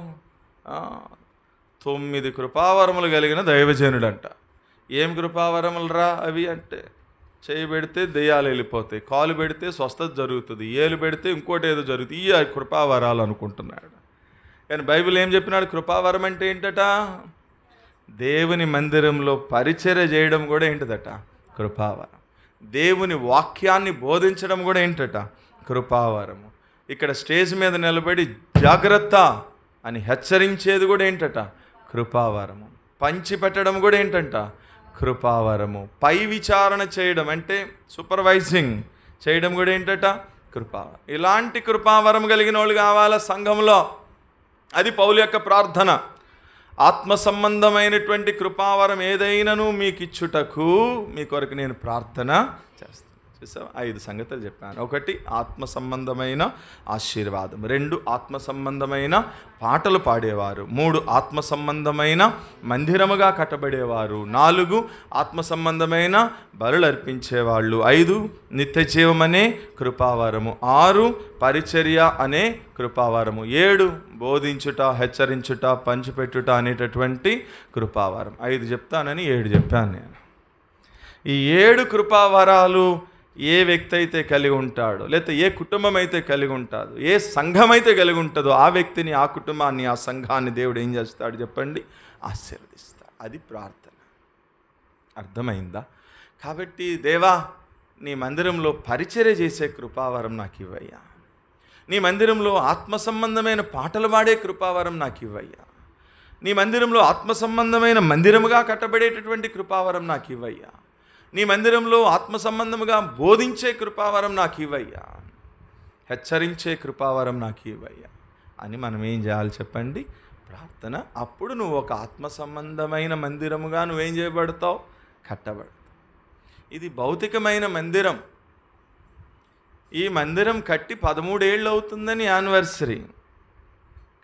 Speaker 1: 9 కృపావరములు కలిగిన దైవజనుడంట. ఏం కృపావరములు రా అవి అంటే? చేయి పెడితే దెయ్యాలు వెళ్ళిపోతాయి, కాలు పెడితే స్వస్థత జరుగుతుంది, ఏలు పెడితే ఇంకోటి ఏదో జరుగుతుంది. ఈ కృపావరాలు అనుకుంటున్నాడు. కానీ బైబిల్ ఏం చెప్పినాడు? కృపావరం అంటే ఏంటట? దేవుని మందిరంలో పరిచర్య చేయడం కూడా ఏంటిదట? కృపావరం. దేవుని వాక్యాన్ని బోధించడం కూడా ఏంటట? కృపావరము. ఇక్కడ స్టేజ్ మీద నిలబడి జాగ్రత్త అని హెచ్చరించేది కూడా ఏంటట? కృపావరము. పంచిపెట్టడం కూడా ఏంటంట? కృపావరము. పై విచారణ చేయడం అంటే సూపర్వైజింగ్ చేయడం కూడా ఏంటట? కృపావరం. ఇలాంటి కృపావరం కలిగిన వాళ్ళు కావాలా సంఘంలో. అది పౌలు యొక్క ప్రార్థన. ఆత్మ సంబంధమైనటువంటి కృపావరం ఏదైనాను మీకు ఇచ్చుటకు మీ కొరకు నేను ప్రార్థన చేస్తాను. చూసావా? 5 సంగతులు చెప్పాను. 1 ఆత్మ సంబంధమైన ఆశీర్వాదం, 2 ఆత్మ సంబంధమైన పాటలు పాడేవారు, 3 ఆత్మ సంబంధమైన మందిరముగా కట్టబడేవారు, 4 ఆత్మ సంబంధమైన బలులు అర్పించేవాళ్ళు, 5 నిత్య జీవం అనే కృపావరము, 6 పరిచర్య అనే కృపావరము, 7 బోధించుట, హెచ్చరించుట, పంచిపెట్టుట అనేటటువంటి కృపావరం. 5 చెప్తానని 7 చెప్పాను నేను. ఈ 7 కృపావరాలు ఏ వ్యక్తి అయితే కలిగి ఉంటాడో, లేకపోతే ఏ కుటుంబం అయితే కలిగి ఉంటుందో, ఏ సంఘం అయితే కలిగి ఉంటుందో, ఆ వ్యక్తిని, ఆ కుటుంబాన్ని, ఆ సంఘాన్ని దేవుడు ఏం చేస్తాడు చెప్పండి? ఆశీర్వదిస్తాడు. అది ప్రార్థన. అర్థమైందా? కాబట్టి దేవా, నీ మందిరంలో పరిచర్య చేసే కృపావరం నాకు ఇవ్వయ్యా. నీ మందిరంలో ఆత్మ సంబంధమైన పాటలు పాడే కృపావరం నాకు ఇవ్వయ్యా. నీ మందిరంలో ఆత్మ సంబంధమైన మందిరముగా కట్టబడేటటువంటి కృపావరం నాకు ఇవ్వయ్యా. నీ మందిరంలో ఆత్మ సంబంధముగా బోధించే కృపావరం నాకు ఇవ్వయ్యా. హెచ్చరించే కృపావరం నాకు ఇవ్వయ్యా అని మనం ఏం చేయాలి చెప్పండి? ప్రార్థన. అప్పుడు నువ్వు ఒక ఆత్మ సంబంధమైన మందిరముగా నువ్వేం చేయబడతావు? కట్టబడతావు. ఇది భౌతికమైన మందిరం. ఈ మందిరం కట్టి 13 ఏళ్ళు అవుతుందని యానివర్సరీ.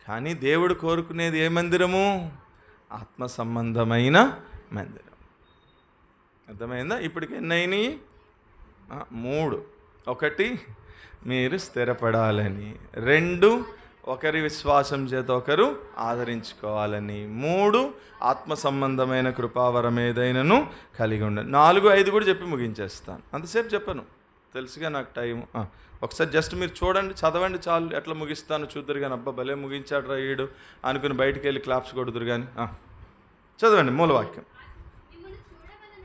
Speaker 1: కానీ దేవుడు కోరుకునేది ఏ మందిరము? ఆత్మ సంబంధమైన మందిరం. అర్థమైందా? ఇప్పటికి ఎన్నైనాయి? 3. 1 మీరు స్థిరపడాలని, 2 ఒకరి విశ్వాసం చేత ఒకరు ఆదరించుకోవాలని, 3 ఆత్మ సంబంధమైన కృపావరం ఏదైనాను కలిగి ఉండాలి. 4, 5 కూడా చెప్పి ముగించేస్తాను. అంతసేపు చెప్పను, తెలుసుగా నాకు టైము. ఒకసారి జస్ట్ మీరు చూడండి, చదవండి చాలు. ఎట్లా ముగిస్తాను చూద్దరు కానీ, అబ్బా భలే ముగించాడు రాయుడు అనుకుని బయటికి వెళ్ళి క్లాప్స్ కొడుతురు కానీ. చదవండి మూలవాక్యం.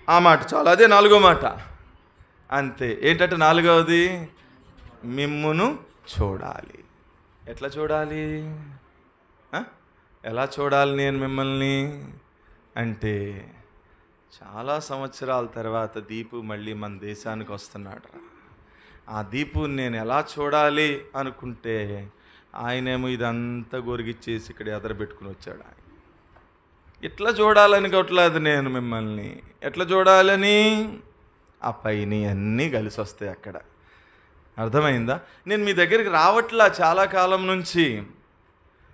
Speaker 1: ఆ మాట చాలు, అదే 4వ మాట. అంతే. ఏంటంటే 4వది, మిమ్మును చూడాలి. ఎట్లా చూడాలి? ఎలా చూడాలి నేను మిమ్మల్ని అంటే, చాలా సంవత్సరాల తర్వాత దీపు మళ్ళీ మన దేశానికి వస్తున్నాడు. ఆ దీపుని నేను ఎలా చూడాలి అనుకుంటే, ఆయనేమో ఇదంతా గొరిగిచ్చేసి ఇక్కడ ఎదరబెట్టుకుని వచ్చాడు. ఆయన ఎట్లా చూడాలనుకోవట్లేదు నేను మిమ్మల్ని. ఎట్లా చూడాలని? ఆ పైన అన్నీ కలిసి వస్తాయి అక్కడ. అర్థమైందా? నేను మీ దగ్గరికి రావట్లా చాలా కాలం నుంచి.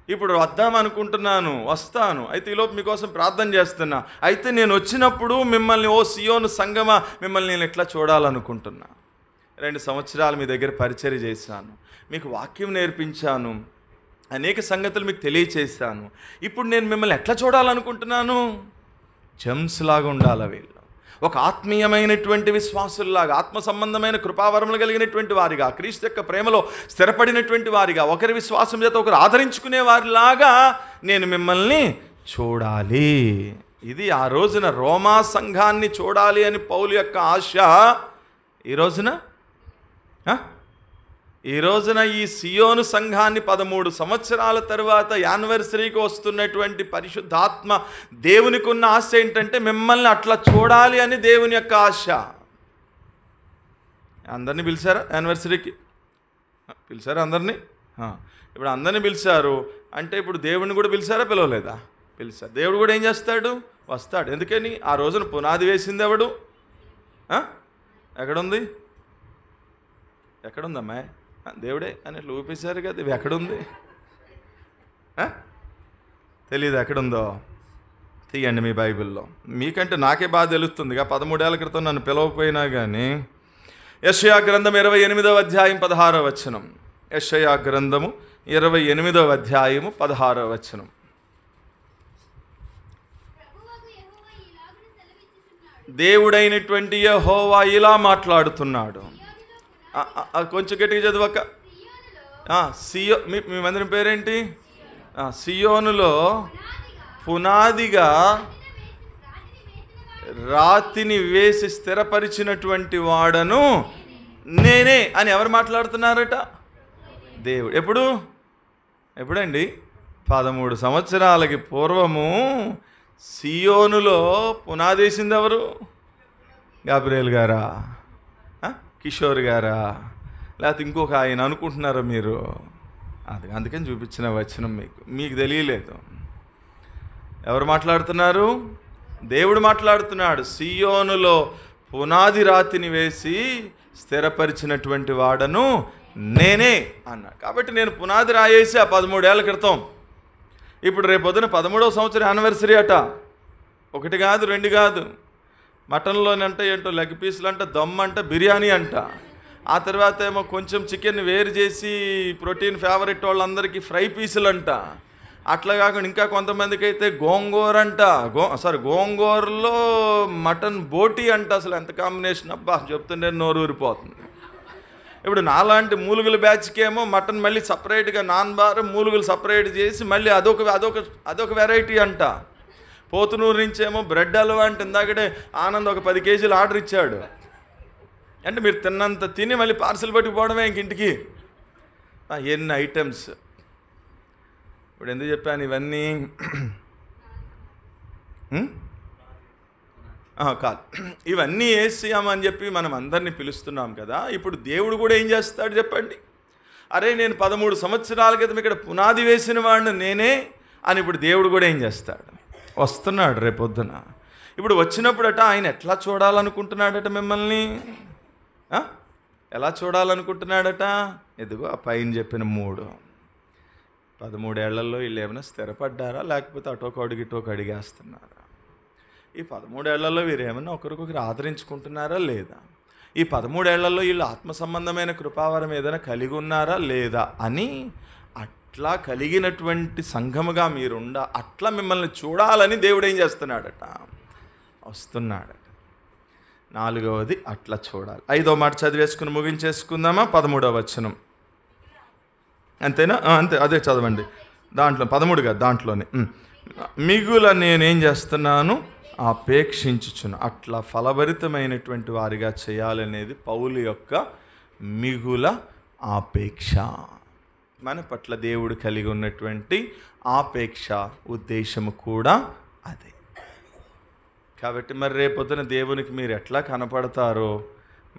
Speaker 1: ఇప్పుడు వద్దామనుకుంటున్నాను, వస్తాను. అయితే ఈలోపు మీకోసం ప్రార్థన చేస్తున్నా. అయితే నేను వచ్చినప్పుడు మిమ్మల్ని, ఓ సియోను సంగమా, మిమ్మల్ని నేను ఎట్లా చూడాలనుకుంటున్నా. 2 సంవత్సరాలు మీ దగ్గర పరిచర్య చేశాను, మీకు వాక్యం నేర్పించాను, అనేక సంగతులు మీకు తెలియచేశాను. ఇప్పుడు నేను మిమ్మల్ని ఎట్లా చూడాలనుకుంటున్నాను? జెమ్స్ లాగా ఉండాలి వీళ్ళు. ఒక ఆత్మీయమైనటువంటి విశ్వాసుల్లాగా, ఆత్మ సంబంధమైన కృపావరములు కలిగినటువంటి వారిగా, క్రీస్తు యొక్క ప్రేమలో స్థిరపడినటువంటి వారిగా, ఒకరి విశ్వాసం చేత ఒకరు ఆదరించుకునే వారిలాగా నేను మిమ్మల్ని చూడాలి. ఇది ఆ రోజున రోమా సంఘాన్ని చూడాలి అని పౌలు యొక్క ఆశ. ఈ రోజున ఈ సియోను సంఘాన్ని 13 సంవత్సరాల తర్వాత యానివర్సరీకి వస్తున్నటువంటి పరిశుద్ధాత్మ దేవునికి ఉన్న ఆశ ఏంటంటే, మిమ్మల్ని అట్లా చూడాలి అని దేవుని యొక్క ఆశ. అందరినీ పిలిచారా యానివర్సరీకి? పిలిచారా అందరినీ? ఇప్పుడు అందరినీ పిలిచారు అంటే, ఇప్పుడు దేవుని కూడా పిలిచారా? పిలవలేదా? పిలిచారు. దేవుడు కూడా ఏం చేస్తాడు? వస్తాడు. ఎందుకని? ఆ రోజున పునాది వేసింది ఎవడు? ఎక్కడుంది? ఎక్కడుందమ్మా? దేవుడే అని ఊపేశారు కదా. ఇవి ఎక్కడుంది? తెలీదు ఎక్కడుందో? తీయండి మీ బైబిల్లో. మీకంటే నాకే బాగా తెలుస్తుందిగా. 13 ఏళ్ల క్రితం నన్ను పిలవకపోయినా కానీ. యెషయా గ్రంథం 28వ అధ్యాయం 16వ వచనం. యెషయా గ్రంథము 28వ అధ్యాయము 16వ వచనం. దేవుడైనటువంటి యెహోవా ఇలా మాట్లాడుతున్నాడు. కొంచెం గట్టిగా చదువక. మీ మందిరం పేరేంటి? సియోనులో పునాదిగా రాతిని వేసి స్థిరపరిచినటువంటి వాడను నేనే అని ఎవరు మాట్లాడుతున్నారట? దేవుడు. ఎప్పుడండి? 13 సంవత్సరాలకి పూర్వము సియోనులో పునాదేసింది ఎవరు? గాబ్రియేల్ గారా? కిషోర్ గారా? లేకపోతే ఇంకొక ఆయన అనుకుంటున్నారా మీరు? అది అందుకని చూపించిన వచనం మీకు తెలియలేదు. ఎవరు మాట్లాడుతున్నారు? దేవుడు మాట్లాడుతున్నాడు. సియోనులో పునాది రాతిని వేసి స్థిరపరిచినటువంటి వాడను నేనే అన్నాడు. కాబట్టి నేను పునాది రాయేసి ఆ 13 ఏళ్ల క్రితం, ఇప్పుడు రేపొద్దున 13వ సంవత్సరం యానివర్సరీ అట. 1 కాదు 2 కాదు. మటన్లోనంట ఏంటో లెగ్ పీసులు అంట, దమ్ అంట, బిర్యానీ అంట. ఆ తర్వాత ఏమో కొంచెం చికెన్ వేరు చేసి ప్రోటీన్ ఫేవరెట్ వాళ్ళందరికీ ఫ్రై పీసులు అంట. అట్లా కాకుండా ఇంకా కొంతమందికి అయితే గోంగూర అంట, గోంగూరలో మటన్ బోటీ అంట. అసలు ఎంత కాంబినేషన్ అబ్బా, చెప్తుంటే నోరు ఊరిపోతుంది. ఇప్పుడు నాలాంటి మూలుగుల బ్యాచ్కి ఏమో మటన్ మళ్ళీ సపరేట్గా నాన్-బార్ మూలుగులు సపరేట్ చేసి మళ్ళీ అదొక వెరైటీ అంట. పోతునూరు నుంచి ఏమో బ్రెడ్ హల్వా అంటే ఇందాకడే ఆనంద్ ఒక 10 కేజీలు ఆర్డర్ ఇచ్చాడు. అంటే మీరు తిన్నంత తిని మళ్ళీ పార్సిల్ పట్టుకుపోవడమే ఇంకింటికి. ఎన్ని ఐటమ్స్. ఇప్పుడు ఎందుకు చెప్పాను ఇవన్నీ? కాదు, ఇవన్నీ వేసామని చెప్పి మనం అందరినీ పిలుస్తున్నాం కదా. ఇప్పుడు దేవుడు కూడా ఏం చేస్తాడు చెప్పండి? అరే నేను 13 సంవత్సరాల క్రితం ఇక్కడ పునాది వేసిన వాడిని నేనే అని ఇప్పుడు దేవుడు కూడా ఏం చేస్తాడు? వస్తున్నాడు రేపొద్దున. ఇప్పుడు వచ్చినప్పుడట ఆయన ఎట్లా చూడాలనుకుంటున్నాడట మిమ్మల్ని? ఎలా చూడాలనుకుంటున్నాడట? ఎదుగో ఆ పైన చెప్పిన 13 ఏళ్లలో వీళ్ళు ఏమైనా స్థిరపడ్డారా, లేకపోతే అటోక అడుగు ఇటోక అడిగేస్తున్నారా? ఈ 13 ఏళ్లలో వీరు ఏమైనా ఒకరికొకరు ఆదరించుకుంటున్నారా లేదా? ఈ 13 ఏళ్లలో వీళ్ళు ఆత్మ సంబంధమైన కృపావరం ఏదైనా కలిగి ఉన్నారా లేదా అని అట్లా కలిగినటువంటి సంఘముగా మీరుండ, అట్లా మిమ్మల్ని చూడాలని దేవుడు ఏం చేస్తున్నాడట? వస్తున్నాడట. 4వది అట్లా చూడాలి. 5వ మాట చదివేసుకుని ముగించేసుకుందామా? 13వ వచనం అంతేనా? అంతే, అదే చదవండి. దాంట్లో 13 కాదు, దాంట్లోనే మిగుల నేనేం చేస్తున్నాను? అపేక్షించుచును. అట్లా ఫలభరితమైనటువంటి వారిగా చేయాలనేది పౌలు యొక్క మిగుల ఆపేక్ష. మన పట్ల దేవుడు కలిగి ఉన్నటువంటి ఆపేక్ష, ఉద్దేశము కూడా అదే. కాబట్టి మరి రేపొద్దున దేవునికి మీరు ఎట్లా కనపడతారో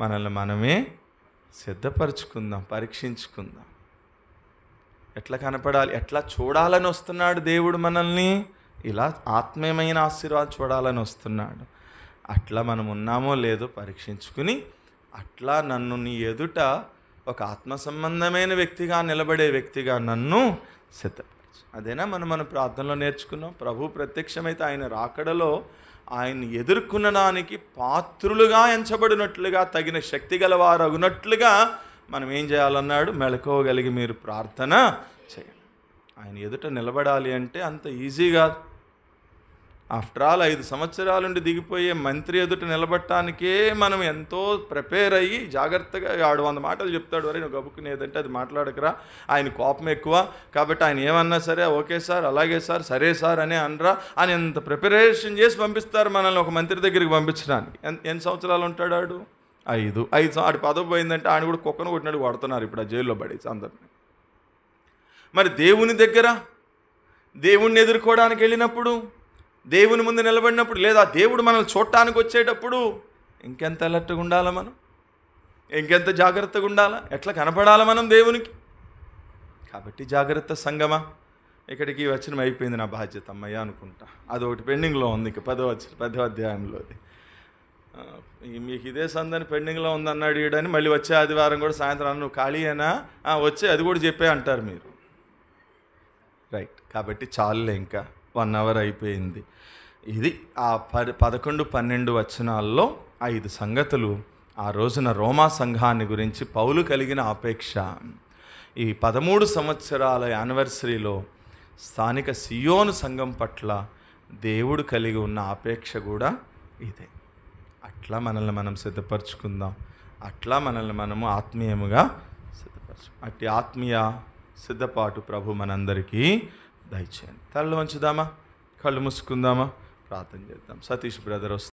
Speaker 1: మనల్ని మనమే సిద్ధపరచుకుందాం, పరీక్షించుకుందాం. ఎట్లా కనపడాలి, ఎట్లా చూడాలని వస్తున్నాడు దేవుడు మనల్ని? ఇలా ఆత్మీయమైన ఆశీర్వాదం చూడాలని వస్తున్నాడు. అట్లా మనం ఉన్నామో లేదో పరీక్షించుకుని, అట్లా నన్ను నీ ఎదుట ఒక ఆత్మ సంబంధమైన వ్యక్తిగా నిలబడే వ్యక్తిగా నన్ను సిద్ధపరచు. అదేనా మన ప్రార్థనలో నేర్చుకున్నాం. ప్రభు ప్రత్యక్షమైతే ఆయన రాకడలో ఆయన్ని ఎదుర్కొనడానికి పాత్రులుగా ఎంచబడినట్లుగా, తగిన శక్తి గలవారగునట్లుగా మనం ఏం చేయాలన్నాడు? మెళకువగలిగి మీరు ప్రార్థన చేయండి. ఆయన ఎదుట నిలబడాలి అంటే అంత ఈజీగా. ఆఫ్టర్ ఆల్ 5 సంవత్సరాల నుండి దిగిపోయే మంత్రి ఎదుట నిలబడటానికే మనం ఎంతో ప్రిపేర్ అయ్యి జాగ్రత్తగా 100 మాటలు చెప్తాడు. వరే నువ్వు గబుక్కుని ఏదంటే అది మాట్లాడకరా, ఆయన కోపం ఎక్కువ కాబట్టి ఆయన ఏమన్నా సరే ఓకే సార్, అలాగే సార్, సరే సార్ అనే అనరా అని ఎంత ప్రిపరేషన్ చేసి పంపిస్తారు మనల్ని ఒక మంత్రి దగ్గరికి పంపించడానికి. ఎన్ని సంవత్సరాలు ఉంటాడు ఆడు? 5 ఆడి పదవి పోయిందంటే ఆయన కూడా కుక్కను కొట్టినట్టు కొడుతున్నారు ఇప్పుడు ఆ జైల్లో పడేసి అందరినీ. మరి దేవుని దగ్గర దేవుణ్ణి ఎదుర్కోవడానికి వెళ్ళినప్పుడు, దేవుని ముందు నిలబడినప్పుడు, లేదా దేవుడు మనల్ని చూడటానికి వచ్చేటప్పుడు ఇంకెంత అలర్ట్గా ఉండాలా మనం? ఇంకెంత జాగ్రత్తగా ఉండాలా? ఎట్లా కనపడాలా మనం దేవునికి? కాబట్టి జాగ్రత్త సంగమా. ఇక్కడికి వచనం అయిపోయింది నా బాధ్యత అమ్మయ్య అనుకుంటా. అదొకటి పెండింగ్లో ఉంది. ఇక 10వ అధ్యాయంలోది మీకు ఇదే సందని పెండింగ్లో ఉందన్నాడు ఈడని మళ్ళీ వచ్చే ఆదివారం కూడా సాయంత్రం నువ్వు ఖాళీయేనా వచ్చే అది కూడా చెప్పే అంటారు మీరు. రైట్. కాబట్టి చాలులే, ఇంకా 1 అవర్ అయిపోయింది. ఇది ఆ 11, 12 వచనాల్లో 5 సంగతులు ఆ రోజున రోమా సంఘాన్ని గురించి పౌలు కలిగిన ఆపేక్ష. ఈ 13 సంవత్సరాల యానివర్సరీలో స్థానిక సియోను సంఘం పట్ల దేవుడు కలిగి ఉన్న ఆపేక్ష కూడా ఇదే. అట్లా మనల్ని మనం సిద్ధపరచుకుందాం. అట్లా మనల్ని మనము ఆత్మీయముగా అట్టి ఆత్మీయ సిద్ధపాటు ప్రభు మనందరికీ దయచేయండి. తలలు వంచుదామా, కళ్ళు మూసుకుందామా, ప్రార్థన చేద్దాం. సతీష్ బ్రదర్